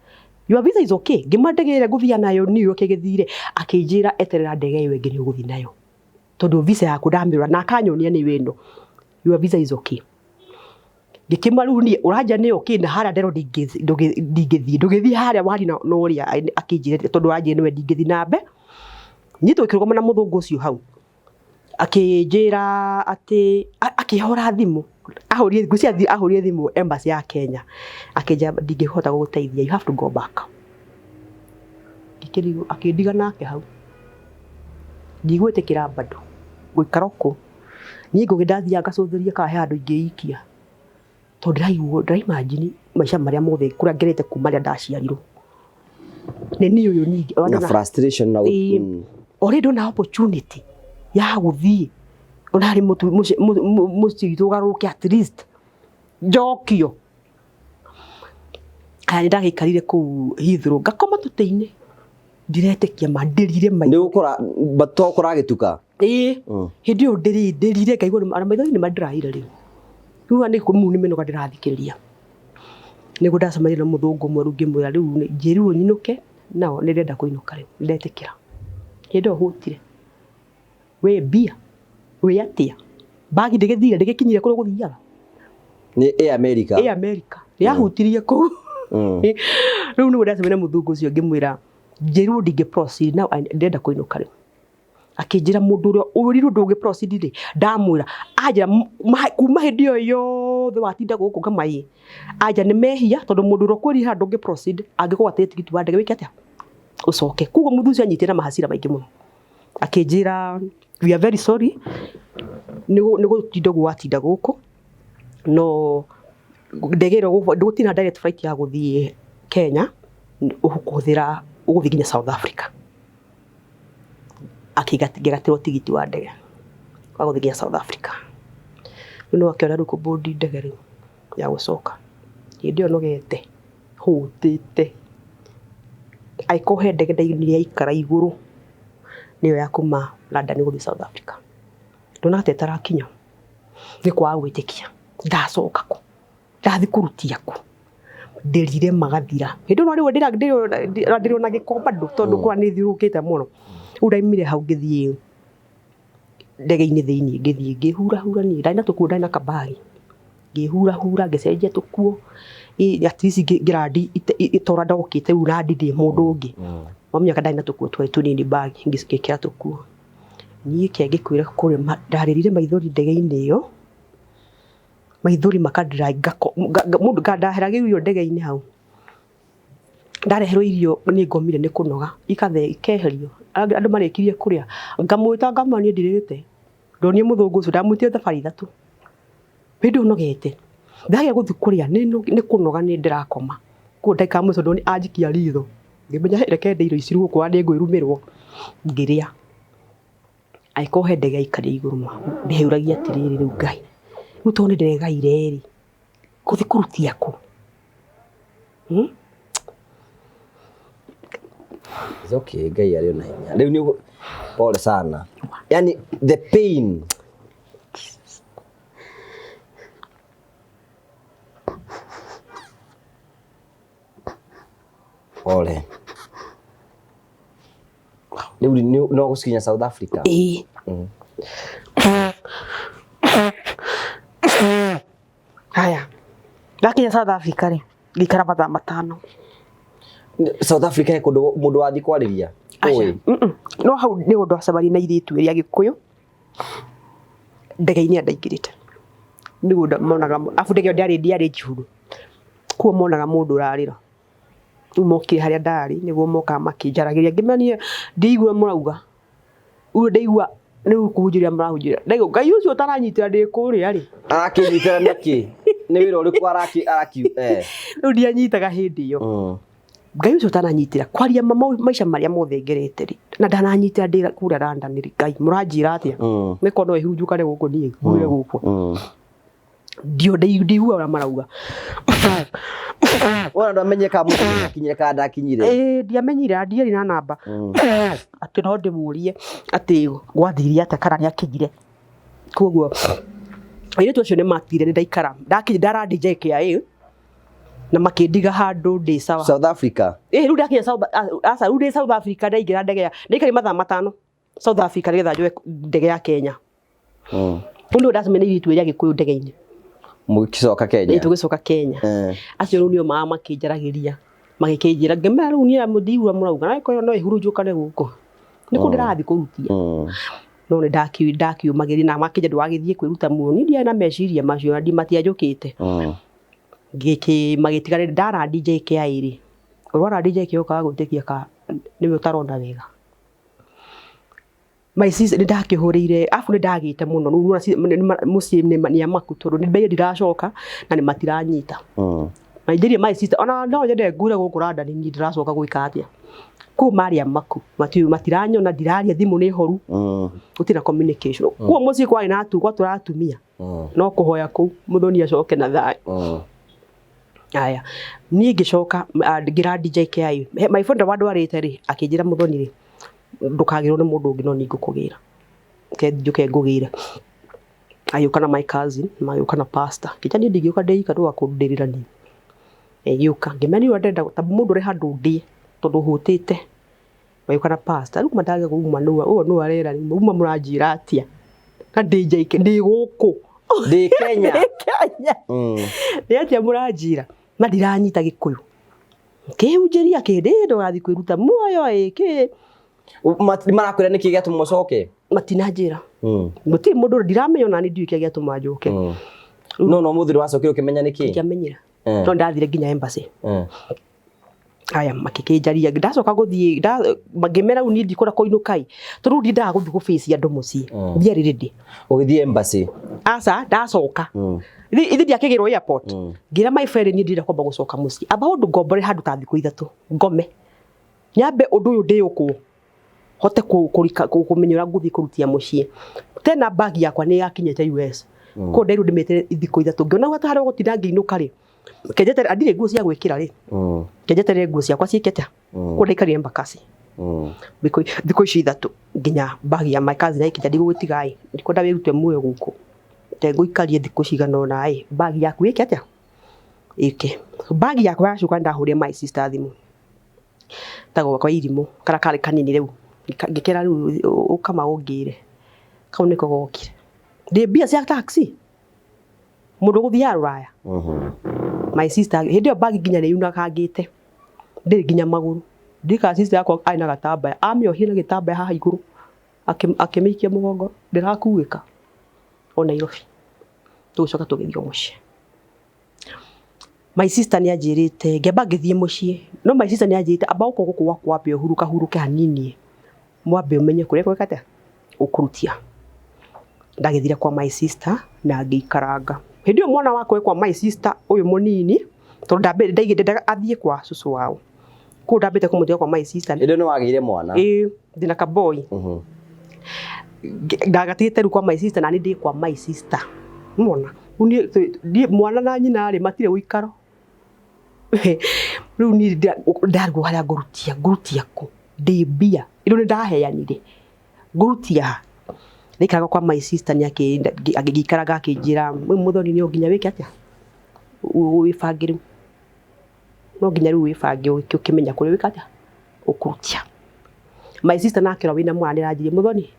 your visa is okay ngimandegere guthia nayo New York githire akijira eterera ndege iwe ngi ni guthi nayo tondu visa yaku ndamirwa na akanyonia ni wendo your visa is okay gikimaru ni uraja ni okay na haria ndero ndingithi haria wari no uria akijire tondu aje niwe ndingithi nambe ni twikirwo na muthungu ucio hau akijira ati akihora thimu ahurie thimu embassy ya Kenya akija ndingihota guguteithia you have to go back gikirigo akindiga nake hau ndigwetekira bado guikaroko ni ngugindathia ngacuthuria ka handu ingeikia to imagine maisha maria mothe kuria ngerete kuma ria ndaciarirwo ni uyu ningi na frustration na already na opportunity ya guthii onari mutu garuke at least jokio ani ndagikarire ku Heathrow ngakoma tuteine ndiretekia mandirire mai ni ukora batokora gituka hindi yo ndirire ngaigwa ara maitho ni mandirahire riu ni kumuni menoga ndirathikiriria ni gudacamania na muthungu mweru ngimwira riu njirirwo nyinuke nao ni ndenda kuinuka riu ndetekira hindi hutire we bia we atia bagi ndegethire ndegekinyire kuri guthiaga ni Air America ya hutirie ku riu ni gudacamania na muthungu ucio ngimwira njirirwo ndinge proceed now ndenda kuinuka riu akijira mundu uria uriru ndungi proceed ri ndamwira aja kuma hindi yo yothe watinda guku kamai aja ni mehia tondu mundu ro kwiri handu ngi proceed angikwa tigiti wa ndege wiki atia ucoke kugo muthu ucio anyitira mahasira maingi muno Akinjira we are very sorry nigo tindo gwatinda guku no ndegero gutina direct flight ya guthie Kenya ukuthira uguthie nginya South Africa akigatirwo tigiti wa ndege wa guthie nginya South Africa no akiona ruko bodi ndege ri ya gucoka ndio nogete hutite aikohe ndege ndaigire ikara iguru niyo ya kuma London guthie South Africa ndona tetara kinya ni kwa gwitikia ndacoka ku ndathi kurutia ku ndirire magathira hindu no riwe ndiro na gikomba ndu tondu kwa ni thirukite muno uraimire hau ngithie ndege-ini thiini ngithie ngihura ni ndaina tukuo ndaina kabagi ngihura ngicenjia tukuo at least ngirandi itora ndokite urandi ndi mundu ungi wamenya ndaina tukuo tunini bag ngikira tukuo ni ngikwira kuri ndaririre maithori ndege-ini iyo maithori makandira mundu ngandaheragirio iyo ndege-ini hau ndareherwo irio ni ngomire ni kunoga ikeherio andu marekirie kuria ngamwita ngamani ndirite ndonie muthungu ucio ndamwitire thabari 3 bindu nogete ndagia guthi kuria ni kunoga ni ndirakoma ku ndaika muco ndoni anjikia ritho ngimenya reke ndeiro iciru kwa ndi ngwirumirwo ngiria aikohe ndege ikari iguru ndiheuragia atiriri riu ngai riu toni ndiregaire ri kuthi kurutia ku It's okay, ngai ari ona hinya riu ni pole sana yani the pain pole riu no gusinya South Africa haya ndakinya South Africa ri ngikara mathaa 5 South Africa he kundu mundu wathi kwariria oi no hau ni undu acabari na iritu iria gikuyu ndege-ini andaingirite nigu monaga afu ndege ndiari njihuru kuo monaga mundu urarira mokire haria ndari niguo moka makinjaragiria ngimanie ndigwe murauga uyu ndigwa ni kuhunjiria marahunjira ndego ngai ucio utaranyitira ndi kuria ri akinyitira niki ni wira uriku riu ndianyitaga hindi iyo ngai ucio utananyitira kwaria maisha maria mothe ngerete ri na ndananyitira ndi kuria London ri ngai muranjira atia niko no ihunjukare guku nie ngure guku ndio ndigwa ora marauga ona ndamenyeka mundu akinyire ka ndakinyire ndiamenyire ndiari na namba ati no ndimurie ati gwathiria ata kana ni akinyire koguo ire tu cio ni matire ni ndaikara ndarandi JKIA na makindiga handu ndi sawa South Africa riu ndakinya South Africa ndaigira ndege ya ndaikari mathaa 5 South Africa nigetha njoe ndege ya Kenya undu ndacemene iritu iria gikuyu ndege-ini mukicoka Kenya tugicoka Kenya acio riu nio makinjaragiria magikinjira ngemera riu ni amudiwa murauga na koyo no ihurunjukane guku niku ndirathi kurutia no ni ndakiumagiri na makinja ndwagithie kwiruta muo ni ndia na meciria macio ndi matianjukite ngiki magitigare ndara DJ KIA rwara DJ kioka gutikia ka niwe utarona wega my sister ndakihurire afu ndagite muno mucie ni amakuturu ni mbe ndiracoka na ni matiranyita Nigeria my sister ona no yende ngure guku London ni ndiracoka gwika atia ku Maria maku matiranyona ndiraria thimu ni horu utina communication ku mucie kwari na atu kwa turatumia no kuhoya ku muthoni acoke na thayo aya ni ngicoka ngira DJ KIA my friend wandu warite ri akinjira muthoni ri ndukagirwo ni mundu ungi no nigukugira ke njuke ngugira ayuka na my cousin mayuka na pastor kijani ndigiuka ndeika ndo akundirira ni yuka ngimeni wandenda tabu mundu ri handu ndi tondu hutite mayuka na pastor riu mandage kuma no arera ni uma muranjira atia na DJ ndi guku ndi Kenya ni atia muranjira na ndiranyita gikuyu kihunjiria kindi ndo gathi kwiruta muoyo iki marakwira niki giatu mucoke matinajira muti mundu ndiramenya na ni ndiuke giatu majuke no muthiri wacokire ukimenya niki ndiamenyira no ndathire nginya embassy aya makikinjaria ndacoka guthie ngimera u ni ndikora koinukai tondu ndindaga guthie guface andu mucii ndiari ready ugithie embassy asa ndacoka ithi ndiakigirwo airport ngira my friend ni ndira kwamba gucoka mucii aba undu ngombore handu ta thiku ithatu ngome nyambe undu uyu ndi uku hote kumenyera nguthie kurutia mucii tena bag yakwa ni yakinyete US ko ndairu ndimete thiku ithatu ngiona wata haro gutinda ngiinuka ri kenjete adire nguo cia gwikira ri kenjete nguo ciakwa ciikete ko ndaikari embakasi thiku ici ithatu nginya bag ya my cousin aikija ndigutigai ndiko ndawirute muoyo guku tengo ikarie thiku cigana nae bag yaku ikete ike bag yakwa yacuka ndahuria my sister thimu tago kwa irimu kara kale kanini riu ngikera riu ukama ungire kau niko gokire ndi bia cia taxi mundu guthia ruraya my sister hindi bag nginya ni yuna kangite ndi nginya maguru ndika sister yakwa aina gatamba amiohia na gitamba haha iguru akimikia mugongo ndirakuika ona irofi tucoka tugithio mucii my sister ni ajirite ngeba ngithie mucii no my sister ni ajirite aba uko guku wakwa be huruke hanini mwambe umenye kuria kwekate ukurutia ndagithire kwa my sister na ngikaranga hindi mwana wako kwa my sister uyu munini tondu ndaigire athie kwa susu wao ku ndambite kumuthia kwa my sister ndo no wagire mwana ndina ka boy ndagatite ru kwa my sister na ni ndi kwa my sister mwana uni mwana na nyina ri matire uikaro riu ni ndargo haria ngurutia ku ndi bia ino ni ndaheanire ngurutia nikaraga kwa my sister ni agigikaraga akinjira muthoni ni nginya wiki atia wifangiru no nginya riu wifangi ukimenya kuri wiki atia ukurutia my sister nakira wina mwana niranjire muthoni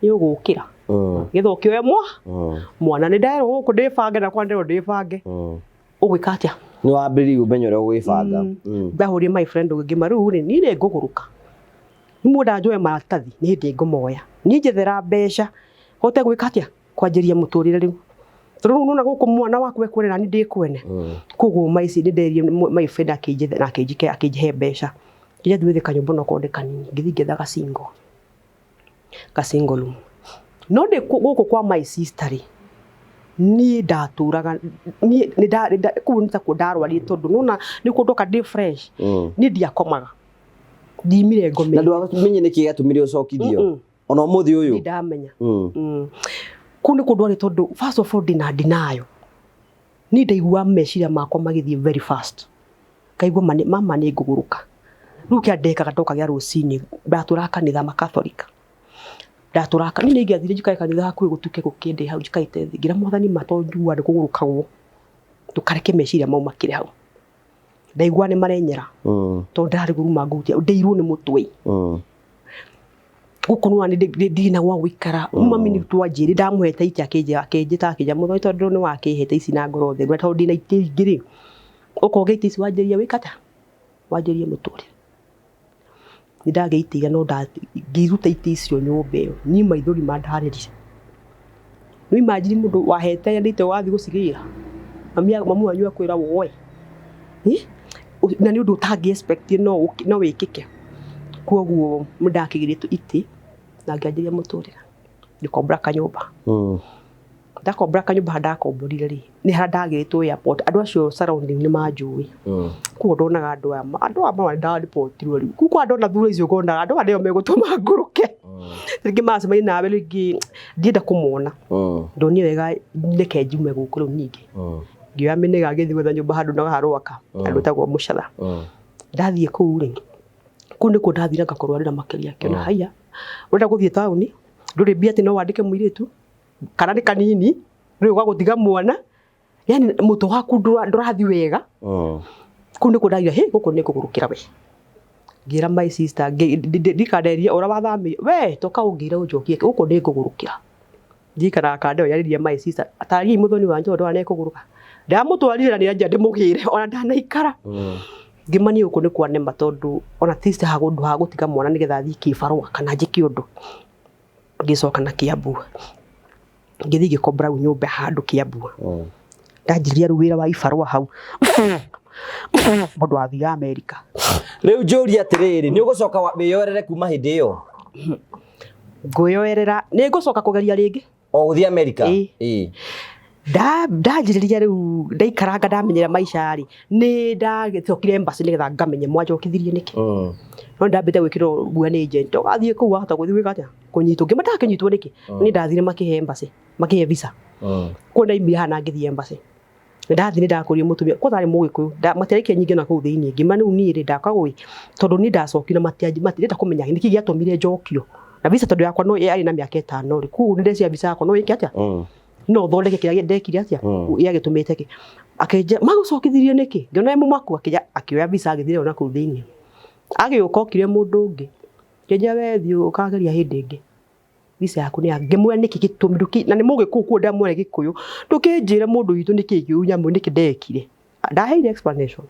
ni ugukira githokio emwa mwana ni ndairo guku ndifange na kwa ndiro ndifange ugwika atia ni wambiri umenyo ro gwifanga ndahurie my friend ugimaru ni ni nguguruka ni muda njoe maratathi ni ndi ngumoya ni njethera mbeca hote gwika atia kwanjiria muturire riu tondu nuna guku mwana waku ekwirera ni ndikwene kugu maici ni nderie my friend akinjethera akinjihe mbeca nginya thuithe kanyumba no konde kanini ngithi ngethaga kasingo no de guku kwa my sister ri ni ndaturaga ni kunita kundarwari tondu nuna ni kundoka ndi fresh ni ndiakomaga ndimire ngome na ndwamenye niki gatumire ucokithio ona muthi uyu ndamenya kuni kundwari tondu first of all dinayo ni ndaigua meciria makwa magithie very fast kaigua mama ni nguguruka riu kia ndeka gatoka gya rucini ndatura kanitha makatholika ndaturaka ni ngiathire njikae kanitha hakuhi gutuke gukinde hau njikaite thi ngira mwathani matonjua ndi kugurukagwo tukareke meciria mau makire hau ndaigua ni marenyera to ndari guruma ngutia ndeirwo ni mutwe gukunwa ni ndina gwa gwikara mami ni twanjiri ndamuhete iti akinjita akija mutho tondu ni wakihete ici na ngoro theru tondu ndina iti ngiri ukogeite ici wanjiria wikata wanjirie muturi ndageitiga no ngiruta iti icio nyumba iyo ni maithori mandarerire no imagine mundu wahete ndite wathi gucigira mamu wanyu akwira woe na ni undu utangi expect no wikike koguo mundakigiritu iti na ngianjiria muturira ndikombra kanyumba ndakombra kanyumba ndakomborire ri ni handagitwo airport andu acio surrounding ni manjui kuo ndonaga andu ama nda reportirwo ri kuko andu na thura icio gona andu areo megutuma nguruke ringi macemani nawe ringi ndienda kumwona ndoni wega ndeke njume guku riu ningi ngioya minega ngithi gwetha nyumba handu na harwaka andu tagwo mucatha ndathie kuu ri kuu ni ku ndathire ngakorwarira makeria kiona haya urenda guthie tauni nduri bia ati no wandike muiritu kana ni kanini riu gwa gutiga mwana yani mutu waku ndurathi wega kunde kudaira he guko ne kugurukira we ngira my sister ndikaderia ora wathami we toka ungira ujokie guko ne kugurukira ndikara kande yariria my sister atari muthoni wanje ndo ane kuguruka ndamutwarira ni anja ndimugire ona ndanaikara ngimani uko ni kwane matondu ona tiste hagundu hagutiga mwana nigetha thi kibarua kana njiki undu ngicoka na Kiambu ngithi gikombra nyumba handu Kiambu ndajiria ruwira wa ibarua hau mundu athia America riu njuri atiriri ni ugucoka wiyorere kuma hindi iyo nguyoerera ni ngucoka kugeria ringi o guthii America ndajiriria riu ndaikaranga ndamenyera maisha ri ni ndagicokire embassy nigetha ngamenye mwanjokithirie niki no ndambite gwikirwo gua ni agent ugathie kuu wahota guthii wika atia kunyitwo ngimata kinyitwo niki ni ndathire makihe embassy makihe visa kwenda imira hana ngithie embassy ndathire ndakuria mutumia ko tari mugikuyu materike nyingi na kuu thiini ngima ni ni ri ndakagwi tondu ni ndacokire matirenda kumenya niki giatumire njokio na visa tondu yakwa no ari na miaka 5 ri kuu ndecia visa yakwa no iki atia no thondeke kiria ndekire atia yagitumite ki akenja magucokithirie niki ngiona mumaku akija akioya visa agithire ona kuu thiini agiuka okire mundu ungi kenja we thio ukageria hindi ingi visa yaku ni ngimwe niki gitumiruki na ni mugiku ku ndamwere gikuyu ndukinjire mundu witu niki giu nyamu niki ndekire ndaheire explanation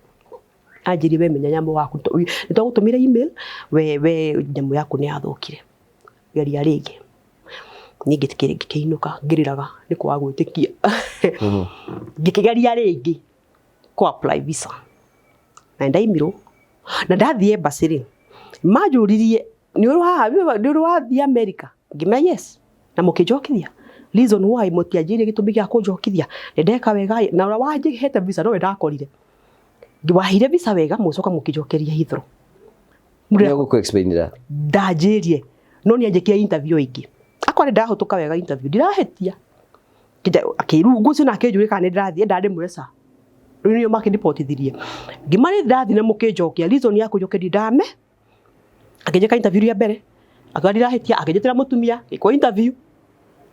anjiri we menya nyamu waku nitagutumira email we nyamu yaku ni yathukire geria ringi ningi kiinuka ngiriraga ni kwa gwitikia ngikigeria ringi ku apply visa na ndaimirwo na ndathie embassy ri majuririe ni uru haha ni uru wathie America ngime yes na mukijokithia reason why mutianjire gitumi gia kunjokithia ndeka wega na ura wanjihete visa no ndakorire ngwahire visa wega mucoka mukijokeria Heathrow mure guku explainira ndajirie no ni anjikia interview ingi akore ndahutuka wega interview ndirahetia kija akiru gucu na akijure kana ndirathie ndade mwesa niyo makindipotithirie ngimari ndathi na mukijokia reason ya kujokeria ndame akijeka interview ya mbere akadirahetia akijitira mutumia iko interview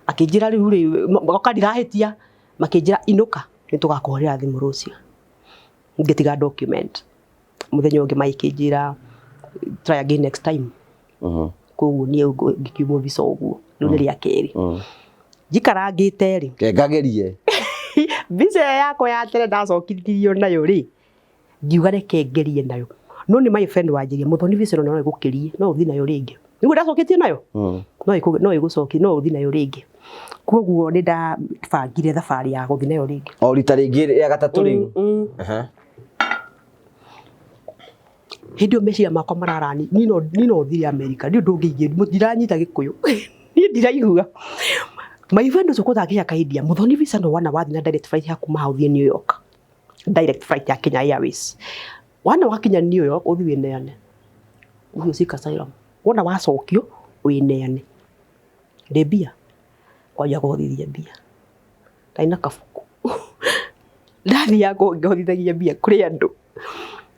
akijira riu akadirahetia makijira inuka nitugakorera thimu rucio ngitiga document muthenya ungi maikijira try again next time koguo ni ngikiumo visa uguo riu ni ria keri jikarangite ri kengagerie visa yako ya tere ndacokithirio nayo ri ngiuga reke ngerie nayo no ni my friend wanjirie muthoni visa no igukirie no uthi nayo ringi nigu ndacoketie nayo no igucoki no uthi nayo ringi koguo ni ndabangire thabari ya guthi nayo ringi o rita ringi ya gatatu riu hindio meciria makwa mararani nino uthire America ndio ndungige mutiranyita gikuyu ni ndiraigua my friend ucio kuthakia kaidia muthoni visa no wana wathi na direct flight ya kuma uthie New York direct flight ya Kenya Airways wana wakinya New York uthi wineane uthio sika asylum wona wacokio wineane ndebia kwaja kuthithia bia taina kafuku ndathi yako ngothithagia bia kuri andu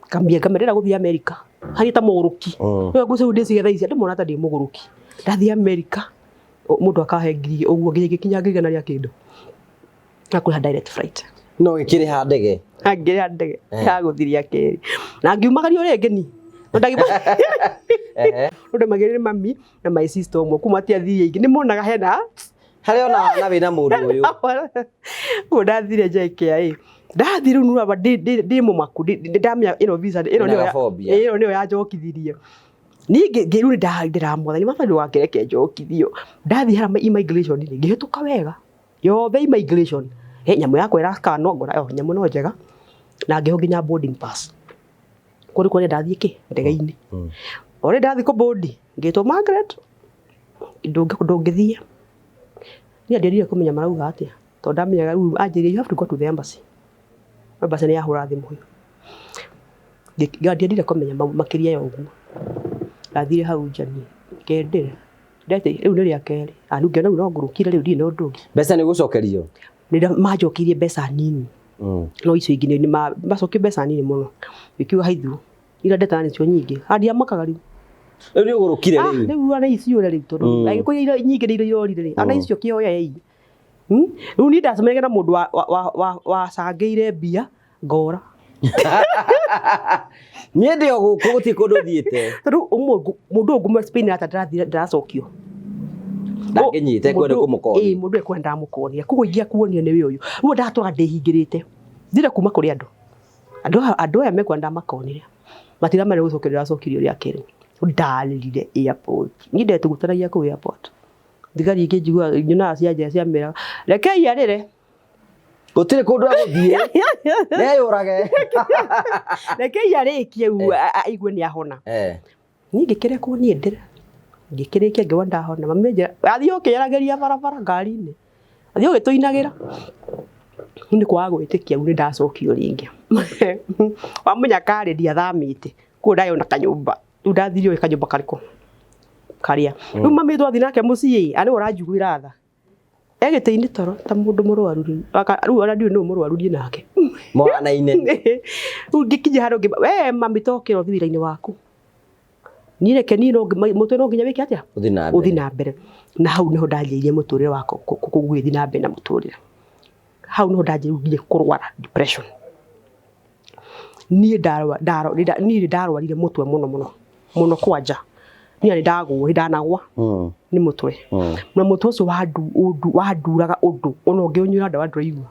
kambia kamerera guthia America hari ta muguruki no guce udesi getha ici ndimona ta ndi muguruki ndathi America mundu akahe ngiri uguo nginya ngigana ria kindu na kuha direct flight no ikiri ha ndege angire ndege ya guthiria keri na ngiumagario ringi ndagima magirire mami na my sister umwe kuma tia thiri ingi ni monaga hena hari ona na wina mundu uyu ndathire JKIA ndathiru nu aba ndi mumaku ndamya ino visa ino niyo yanjokithirie ningi ngiru ndiramotha ni mabandi wakereke njokithio ndathi hara immigration ni ngihituka wega yothe immigration nyamu yakwa iraka no ngora nyamu no njega na ngiho nginya boarding pass kuri ndathie ki ndege-ini ore ndathi ko board ngitwo Margaret ndungithie ni ndirire kumenya marauga atia to ndamenya riu anjirie you have to go to the embassy ni yahura thimu huyo ndirire kumenya makiria ya uguo ndathire hau njani kendire ndete riu ni ria keri anu ngiona no ngurukire riu ndino ndungi mbeca ni gucokerio ni majokirie mbeca nini no icio ingi ni macokie mbeca nini muno ikiuga haithu ira ndeta ni cio nyingi hadi amakaga riu ni ugurukire riu riu ana icio ri tondu agiko ira nyingi ni irorire ri ana icio kioya ei riu ni ndacemenya na mundu wa cangeire mbia ngora ni ndio guku guti kundu thiete riu mundu ungu Spain ata ndaracokio ndakinyite kwende kumukoni mundu ekwenda mukonia kugo ingia kuonia ni uyu riu ndatura ndihingirite ndire kuma kuri andu aya mekwenda makonire matira mare gucokerera acokirio ria keri ndalirire airport ni ndetugutaragia ku airport thigari ingi njigua nyona cianja cia mera reke iarire gutire kundu aguthie neyurage reke yarĩkie aigue nĩ ahona niĩ ngĩkĩrekwo niĩ ndĩre ngĩkĩrĩkia ngĩwa ndahona mami njĩra athiĩ ũkĩaragĩria barabara ngari-inĩ athiĩ ũgĩtũinagĩra nĩ kwaga gwĩtĩkia nĩ ndacokio rĩngĩ wamenya karĩ ndiathamĩte kuo ndayona kanyũmba rĩu ndathire kanyũmba karĩkũ karĩa rĩu mami twathi nake mũciĩ arĩ ũranjiguĩra tha egĩtĩ-inĩ toro ta mũndũ mũrwaru rĩu ona ndiũĩ nũ mũrwaru niĩ nake mwana-inĩ rĩu ngĩkinya handũ we mami tokĩra ũthiĩ wĩra-inĩ waku niĩ reke niĩ mũtwe no nginya wĩke atĩa ũthiĩ na mbere na hau nĩho ndanjĩrĩirie mũtũrĩre wakwa gũthiĩ na mbere na mũtũrĩre hau nĩho ndanjĩrĩirie kũrwara depression niĩ ndarwarire mũtwe mũno kwanja niĩ nĩ ndagũa ndanagwa nĩ mũtwe na mũtwe ũcio wanduraga ũndũ ona ũngĩũnyuĩra ndawa ndũraigua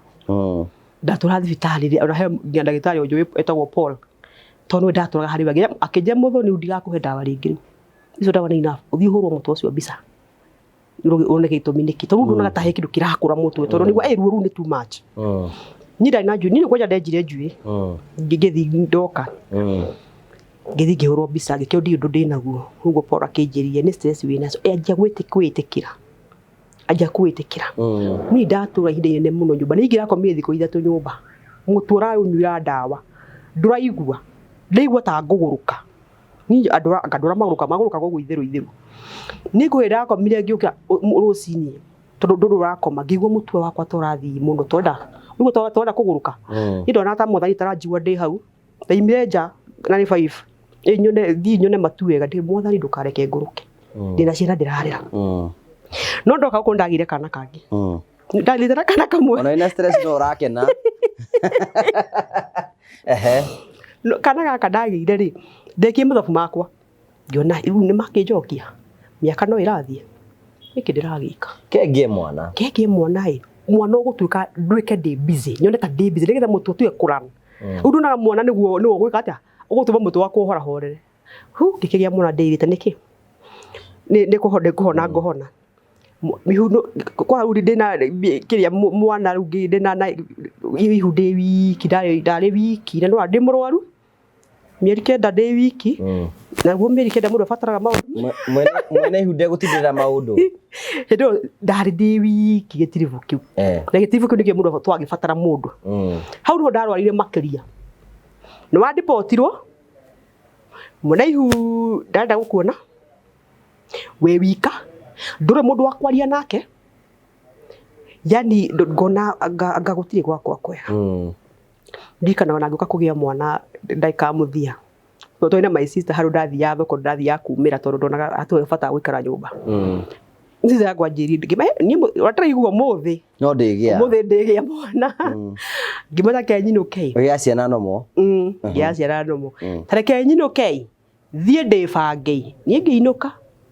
ndatũra thibitarĩ ona he nginya ndagĩtarĩ ũnjũĩ etagwo Paul tondũ ndatũraga harĩ we akĩnjĩra mũthoni ndigakũhe ndawa rĩngĩ rĩu icio ndawa nĩ enough ũthiĩ ũhũrwo mũtwe ũcio mbica ũrone gĩtũmi nĩkĩ tondũ nduonaga ta he kĩndũ kĩrakũra mũtwe tondũ nĩguo ruo rũu nĩ too much niĩ ndarĩ na njui niĩ kwanja ndenjire njui ngĩthiĩ ndoka ngĩthiĩ ngĩhũrwo mbica ngĩkĩrwo ndirĩ ũndũ ndĩnaguo ũguo Paul akĩnjĩrire nĩ stress wĩnacio anjia gwĩtĩkĩra niĩ ndatũra ihinda inene mũno nyũmba nĩ ingĩrakomire thikũ ithatũ nyũmba mũtwe ũranyuĩra ndawa ndũraigua ndaigua ta ngũgũrũka niĩ ngandũra magũrũka gũkũ itherũ niĩ ngũĩ ndakomire ngĩũkĩra rũcinĩ tondũ ndũrũ ũrakoma ngĩigua mũtwe wakwa tũrathiĩ mũno twenda kũgũrũka niĩ ndona ta mwathani taranjigua ndĩ hau ndaimire nja na nĩ 5 thiĩ nyone matu wega ndĩ mwathani ndũkareke ngũrũke ndĩna ciana ndĩrarera no ndoka gũkũ ndagĩire kana kangĩ ndagĩire na kana kamwe ona ina stress no ũrakena kana gaka ndagĩire rĩ ndekie mathabu makwa ngĩona rĩu nĩ makĩnjokia mĩaka no ĩrathiĩ nĩkĩ ndĩragĩka kengie mwana mwana ũgũtuĩka nduĩke ndĩ busy nyone ta ndĩ busy nĩgetha mũtwe tuge kũrana rĩu ndonaga mwana nĩguo gwĩka atĩa ũgũtũma mũtwe wakwa ũhorahorere ngĩkĩgĩa mwana ndĩrĩte nĩkĩ nĩ kũhona ngohona mihuno kwa rudi ndina kiria mwana rugi ndina ihu ndĩ wiki ndarĩ wiki na no ndĩ mũrwaru mĩeri kenda ndĩ wiki naguo mĩeri kenda mũndũ abataraga maũndũ mwene ihu ndegũtindĩra maũndũ hĩndĩ ndarĩ ndĩ wiki gĩtiribu kĩu na gĩtiribu kĩu nĩkĩo mũndũ twagĩbatara mũndũ hau nĩho ndarwarire makĩria nĩ wandipotirwo mwene ihu ndarenda gũkuona we wika ndũrĩ mũndũ wa kwaria nake yani ngona anga gũtirĩ gwakwa kwega ndikana ona ngĩũka kũgĩa mwana ndaika mũthia tondũ ina my sister harũ ndathiaga thoko ndathiaga kumĩra tondũ ndonaga atũwe bata gũikara nyũmba nĩ yakwa njĩri niĩ wataraigua mũthĩ no ndĩgĩa mwana ngĩmwĩra kenyinũke ya ciana nomo ya ciana nomo tareke nyinũke thiĩ ndĩbange niĩ ngĩinũka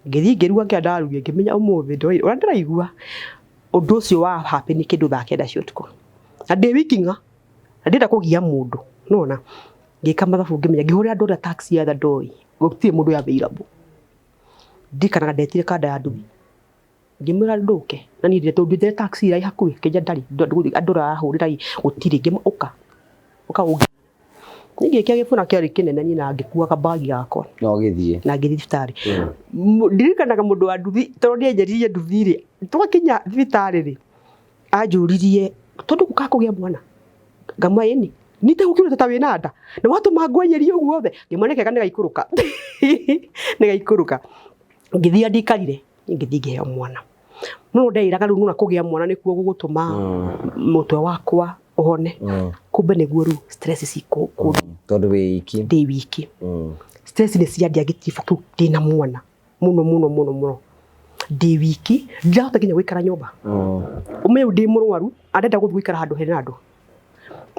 ngĩthiĩ ngĩrua ngĩandarugia ngĩmenya ũmũthĩ ũrĩa ndĩraigua ũndũ ũcio wa happen kĩndũ thaa kenda cia ũtukũ na ndĩ wikinga na ndĩrenda kũgia mũndũ nona ngĩka mathabu ngĩmenya ngĩhũrĩra andũ a taxi ya ndoi gũtirĩ mũndũ ya available ndikanaga ndetire kanda ya nduthi ngĩmwĩra ndũke na niĩ ndĩrenda taxi ĩrĩa hakuhĩ kĩnja ndarĩ andũ arahũrĩra gũtirĩ ngĩmoka ũka ngĩkia gĩbũna kĩarĩ kĩnene niĩ na ngĩkuaga bagi yakwa no gĩthiĩ na ngĩthiĩ thibitarĩ ndirikanaga mũndũ wa nduthi tondũ ndienjeririe nduthi rĩ tũgakinya thibitarĩ rĩ anjũririe tondũ gũka kũgĩa mwana ngamwa ĩni nite gũkiũrĩte ta wĩna nda na watũma ngwenyerie ũguo othe ngĩmwanĩkega nĩ gaikũrũka ngĩthiĩ ndikarire ngĩthiĩ ngĩheo mwana no ndeiraga rĩu nona kũgĩa mwana nĩkuo gũgũtũma mũtwe wakwa ũhone kumbe nĩguo rĩu stress cikũ tondũ ndĩ wiki stress nĩ ciandia gĩtiribu kĩu ndĩna mwana mũno ndĩ wiki ndirahota nginya gũikara nyũmba ũmenye ndĩ mũrwaru arenda gũthiĩ gũikara handũ hena andũ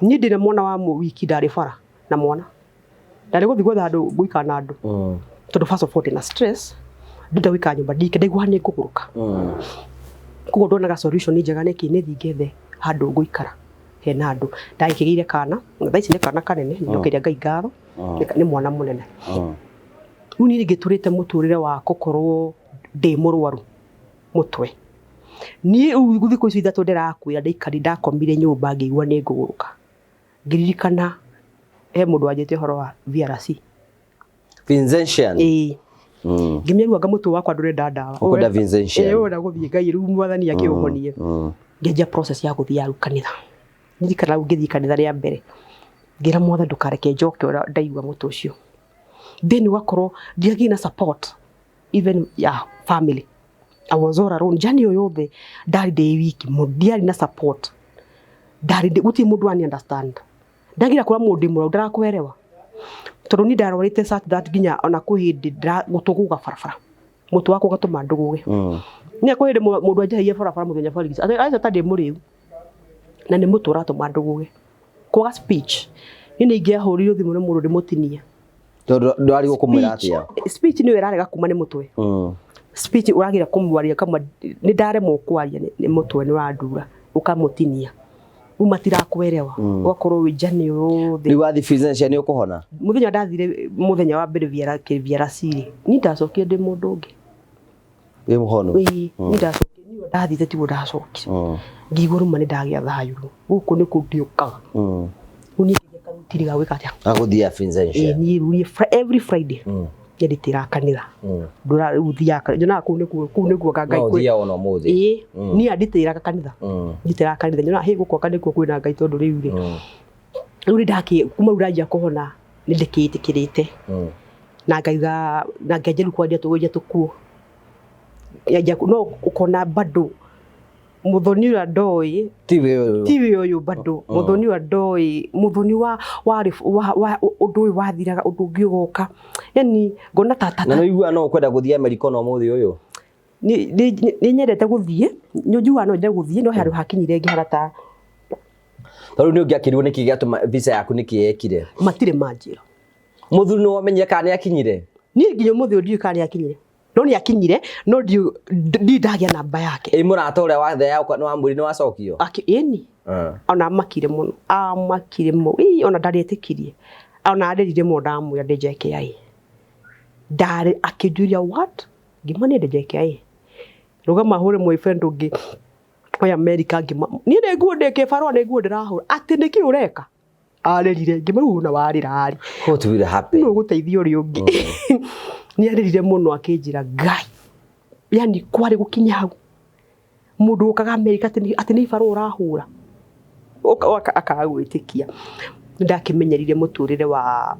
niĩ ndĩna mwana wa wiki ndarĩ bara na mwana ndarĩ gũthiĩ gwetha handũ gũikara na andũ tondũ first of all ndĩna stress ndĩrenda gũikara nyũmba ndike ndaigua nĩ ngũgũrũka koguo ndonaga solution njega nĩkĩ nĩ thiĩ ngethe handũ ngũikara hena andũ ndagĩkĩgĩire kana thaa ici nĩ kana kanene njokeria Ngai ngatho nĩ mwana mũnene rĩu niĩ ngĩtũrĩte mũtũrĩre wa gũkorwo ndĩ mũrwaru mũtwe ni thikũ icio ithatũ ndĩrakwĩra ndaikari ndakomire nyũmba ngĩigua nĩ ngũgũrũka ngĩririkana he mũndũ wanjĩte ũhoro wa VRC Vincentian ngĩmĩrua ngamũtũ wakwa ndũrenda ndawa ũkwenda Vincentian ũrenda gũthiĩ Ngai rĩu mwathani akĩũhonie ngĩanjia process ya gũthiĩ kanitha ndirikana ngĩthiĩ kanitha rĩa mbere ngira mwathani ndũkareke njoke ndaigua mũtũ ũcio then wakorwo ndiagĩ na support even family I was all alone jani yothe ndari ndĩ wiki ndiari na support ndari gũtirĩ mũndũ ani understand ndagira kũra mũndũ mũrau ndarakwerewa tondũ ni ndarorete sat that ginya ona kuhindi gũtũgũga barabara mũtu wako gatũma ndũgũge ni kuhindi mũndũ anjahiye barabara mũthenya Felix aica ta ndĩ mũrĩu na nĩ mũtu ũratũma ndũgũge kwaga speech ni ingĩahũrirwo thimũ nĩ mũndũ ndĩmũtinie tondũ ndwari gũkũmwĩra atĩa speech ni ĩrarega kuma nĩ mũtwe speech ũragira kũmwaria kama ni ndaremwo kwaria nĩ mũtwe nĩ wandura ũkamũtinia matirakuerewa wakorwo wijani yothe rĩu wathi Vincentian nĩ ũkũhona mũthenya ndathire mũthenya wa mbere VRC ni ndacokire ndĩ mũndũ ũngĩ wĩ mũhono ni ndacokire ni ndathire ti ndacokire ngigũrũ mane ndagĩa thayũ gũkũ nĩ kũndiũkaga uni tiriga gwĩka atĩa agũthia Vincentian ni rũi every Friday ndĩtĩra kanitha ndũra ũthiaga njona kũu nĩkuo Ngai kwĩ ũthia ona mũthĩ ni andĩtĩra kanitha ndĩtĩra kanitha njona he gũkũ kanitha kwĩna Ngai tondũ rĩu ndaki kuma ũranjia kũhona nĩ ndĩkĩtĩkĩrĩte na ngaiga na ngĩanjia kwanjia tũgũja tũkuo yajia no ukona bado muthoni wa ndoi tiwe uyu bado muthoni wa ndoi muthoni wa undu wathiraga undu ungiugoka yani ngona tata na igua no kwenda guthia America no muthi uyu ni nyendete guthie njua no nyende guthie no haru hakinyire ngiharata tondũ nĩ ũngĩakĩrirwo nĩkĩ gĩatũma visa yaku nĩkĩ yekire matire manjĩra mũthuri nĩ wamenyire kana nĩ akinyire niĩ nginya mũthĩ ũndiũ kana nĩ akinyire no nĩ akinyire no ndagĩa namba yake mũrata ũrĩa wathe ya nĩ wa mwĩrĩ nĩ wacokio ĩni ona amakire mũno ona ndarĩtĩkirie ona arerire mũndũ ndamwĩra ndĩ JKI ndarĩ akĩnjuria what ngima nĩ ndĩ JKI rũgama hũre boyfriend ũngĩ oya America ngima niĩ nĩ nguo ndĩkĩbarũa nĩ nguo ndĩrahũra atĩ nĩkĩ ũreka arerire ngĩmũrũ na warĩrarĩ what will happen no gũteithia ũrĩa ũngĩ ni arerire mũno akĩnjira Ngai yani kwarĩ gũkinya hau mũndũ ũkaga America atĩ nĩ ibarũa ũrahũra akagwĩtĩkia ndakĩmenyerire mũtũrĩre wa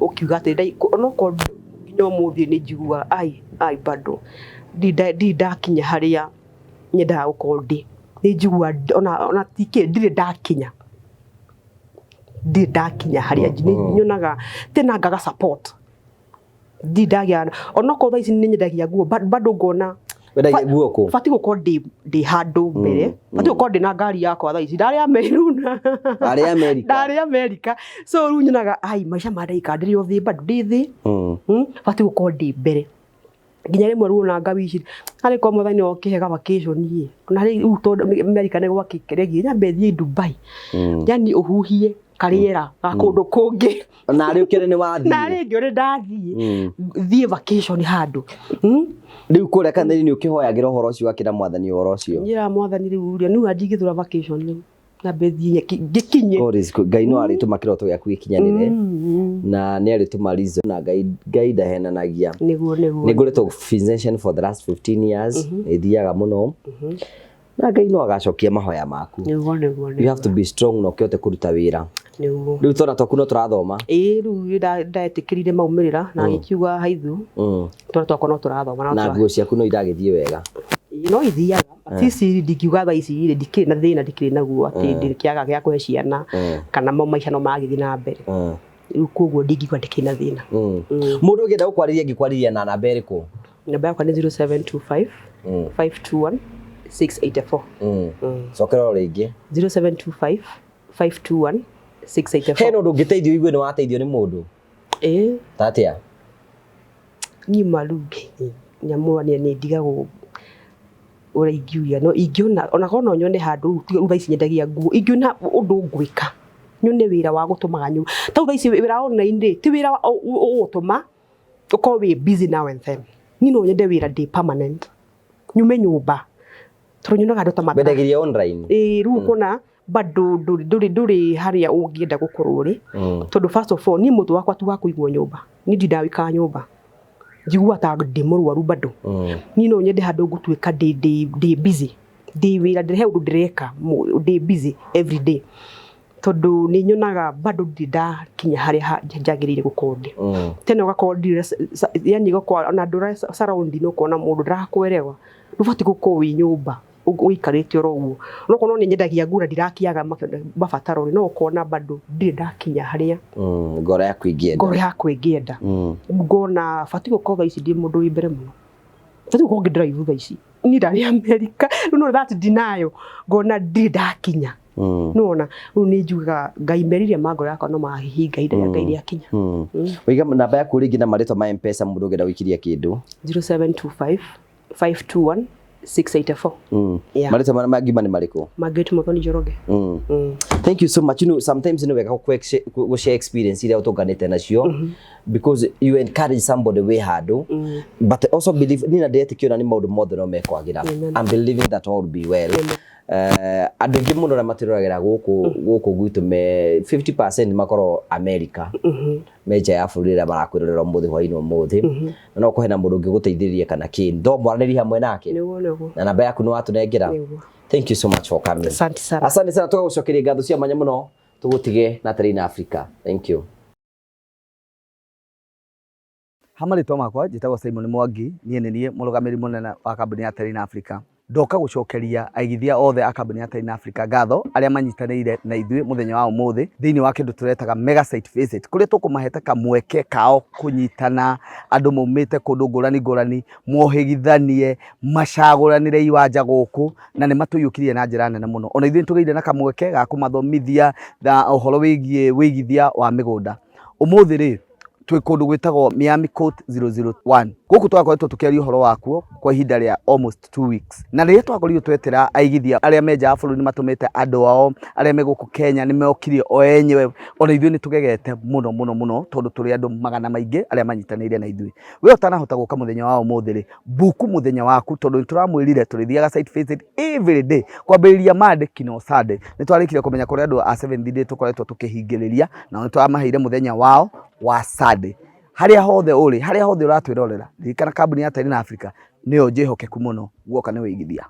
ũkiuga atĩ no ko nginya mũthĩ nĩ njiguaga ai bado ndakinya harĩa nyendaga gũkorwo ndĩ nĩ njigua ona tikĩ ndirĩ ndakinya harĩa nyonaga tena ngaga support ndagĩa ona ko thaa ici nĩ nyendagia nguo bado ngona wendagia nguo kũ bati gũkorwo ndĩ handũ mbere bati gũkorwo ndĩ na ngari yakwa thaa ici ndarĩ America so rĩu nyonaga maica ma ndaika ndĩrĩ o thĩ bado ndĩ thĩ bati gũkorwo ndĩ mbere nginya rĩmwe rĩu na ngawici harĩ kwa mũthenya okĩhega vacation ye na rĩu tondũ America nĩ gwakĩregia nyambe thiĩ Dubai yani ũhuhie kariera ga kũndũ kũngĩ na rĩu kĩrĩ nĩ wathiĩ na rĩngĩ ũrĩ thiĩ vacation handũ rĩu kũrĩa kanitha nĩ ũkĩhoyagĩra ũhoro ũcio akĩra mwathani ũhoro ũcio njĩra mwathani rĩu nĩ anjigithũra vacation rĩu na bethiĩ gĩkinye Ngai no arĩtũma kĩroto gĩaku gĩkinyanĩre na nĩ arĩtũma reason na Ngai ndahenanagia nĩ ngoretwo Vincentian for the last 15 years ithiaga mũno na Ngai no agacokia mahoya maku you have to be strong no kĩote kũruta wĩra rĩu twana twaku no tũrathoma rĩu ndetĩkĩrire maumĩrĩra na ngĩkiuga haithu twana twakwa no tũrathoma na nguo ciaku no iragĩthiĩ wega no ithiaga sisi ndikiuga thaa ici ndikĩrĩ na thĩna ndikĩrĩ naguo atĩ ndĩkĩaga gĩa kũhe ciana kana maica no magĩthiĩ na mbere rĩu koguo ndingĩigua ndikĩrĩ na thĩna mũndũ ũngĩenda gũkwarĩria ngĩkwarĩria na namba ĩrĩkũ namba yakwa nĩ 0725 521 684 cokera o rĩngĩ 0725 521 684 he ũndũ ũngĩteithio igue nĩ wateithio nĩ mũndũ tatĩa nyima rugi nyamũania nĩ ndigagwo ũrĩa ingiuria no ingĩona ona korwo no nyone handũ thaa ici nyendagia nguo ingĩona ũndũ ngwĩka nyone wĩra wa gũtũmaga nyũ tau thaa ici wĩra online ti wĩra ũgũtũma ũkorwo wĩ busy now and then niĩ no nyende wĩra ndĩ permanent nyume nyũmba Turunyonaga ndo ta mathaa. Bendagiria online. Riu kona bado nduri haria ungienda gukorwo ri. Tondu first of all ni mutu wakwa tu wa kuigwo nyumba. Ni ndindawika nyumba. Njigua ta ndi murwaru bado. Ni no nyende handu gutuika ndi busy. Ndi wira ndire undu ndireka ndi busy every day. Tondu ni nyonaga bado ndinda kinya haria njagirire gukorwo. Tene ugakorwo ndi yani gukora ona ndura surround no kuona mundu ndarakwelewa. Ndubati gukorwo wi nyumba. Uikarite oroguo no kono ni nyendagia ngura ndirakiaga mabataro no kuona bado ndakinya haria ngoro yaku ingienda ngona fati gukorwo ici ndi mundu wi mbere muno fati gukorwo ngidrive tha ici ni ndari America no that denial ngona ndakinya nona ni njuga ngai meririe magoro yakwa no mahihinga ida ya ngai yakinya wiga namba yaku ringi na marito ma M-Pesa mundu ngenda wikiria kindu 0725 521 684. Yeah. Marita mana magi mani mariko. Margaret Muthoni Njoroge. Thank you so much. You know, sometimes we share experience ile utoganete nacio because you encourage somebody we hard but also believe nina date kiona ni maundu mothe no mekwagira. I'm believing that all will be well. Andu ngi muno na matiroragera guku gwitu me 50% makoro America. Meja ya burira barakwirorera muthi hwaini muthi na no kuhena mundu ngi guteithiriria kana kindo mwaraniri hamwe nake na namba yaku no atunengera. Thank you so much for coming. Asante sana. Asante sana tugucokeria ngatho cia manya muno tugutige na Terina Africa. Thank you. Hamarĩtwa makwa njĩtagwo Simon Mwangi, niĩ nĩ niĩ mũrũgamĩrĩri mũnene wa kambuni ya Terina Africa. Ndoka gucokeria aigithia othe a kambuni ya Terina Africa ngatho aria manyitanĩire na ithuĩ muthenya wa ũmũthĩ thĩinĩ wa kĩndũ tũretaga mega site visit kũrĩa tũkũmahete kamweke kao kũnyitana andũ maumĩte kũndũ ngũrani mohĩgithanie macagũranĩre iwanja gũkũ na nĩ matũiyũkirie na njĩra nene mũno. Ona ithuĩ tũgeire na kamweke ga kũmathomithia ũhoro wĩgiĩ wĩigithia wa mĩgũnda. Ũmũthĩ rĩ twi kundu gwitagwo Miami Court 001 guku twakoretwo tukiaria uhoro wakuo kwa ihinda ria almost 2 weeks na riria twakorirwo twetera aigithia aria menja bururi matumite andu ao aria me guku Kenya ni meokirie o enyewe ona ithuĩ ni tugegete muno tondu turi andu magana maingi aria manyitanĩire na ithuĩ. We utanahota guka muthenya wa ũmũthĩ ri buku muthenya waku tondu nituramwirire turithiaga site visit every day kwambĩrĩria Monday kinya Sunday. Ni twarikire kumenya kuri andu a 7 day tukoretwo tukihingĩrĩria na ni twamaheire muthenya wao wa Sunday. Haria hothe uri, haria hothe uratwirorera, ririkana kambuni ya Terina Africa niyo njihokeku muno guoka ni wĩigithia.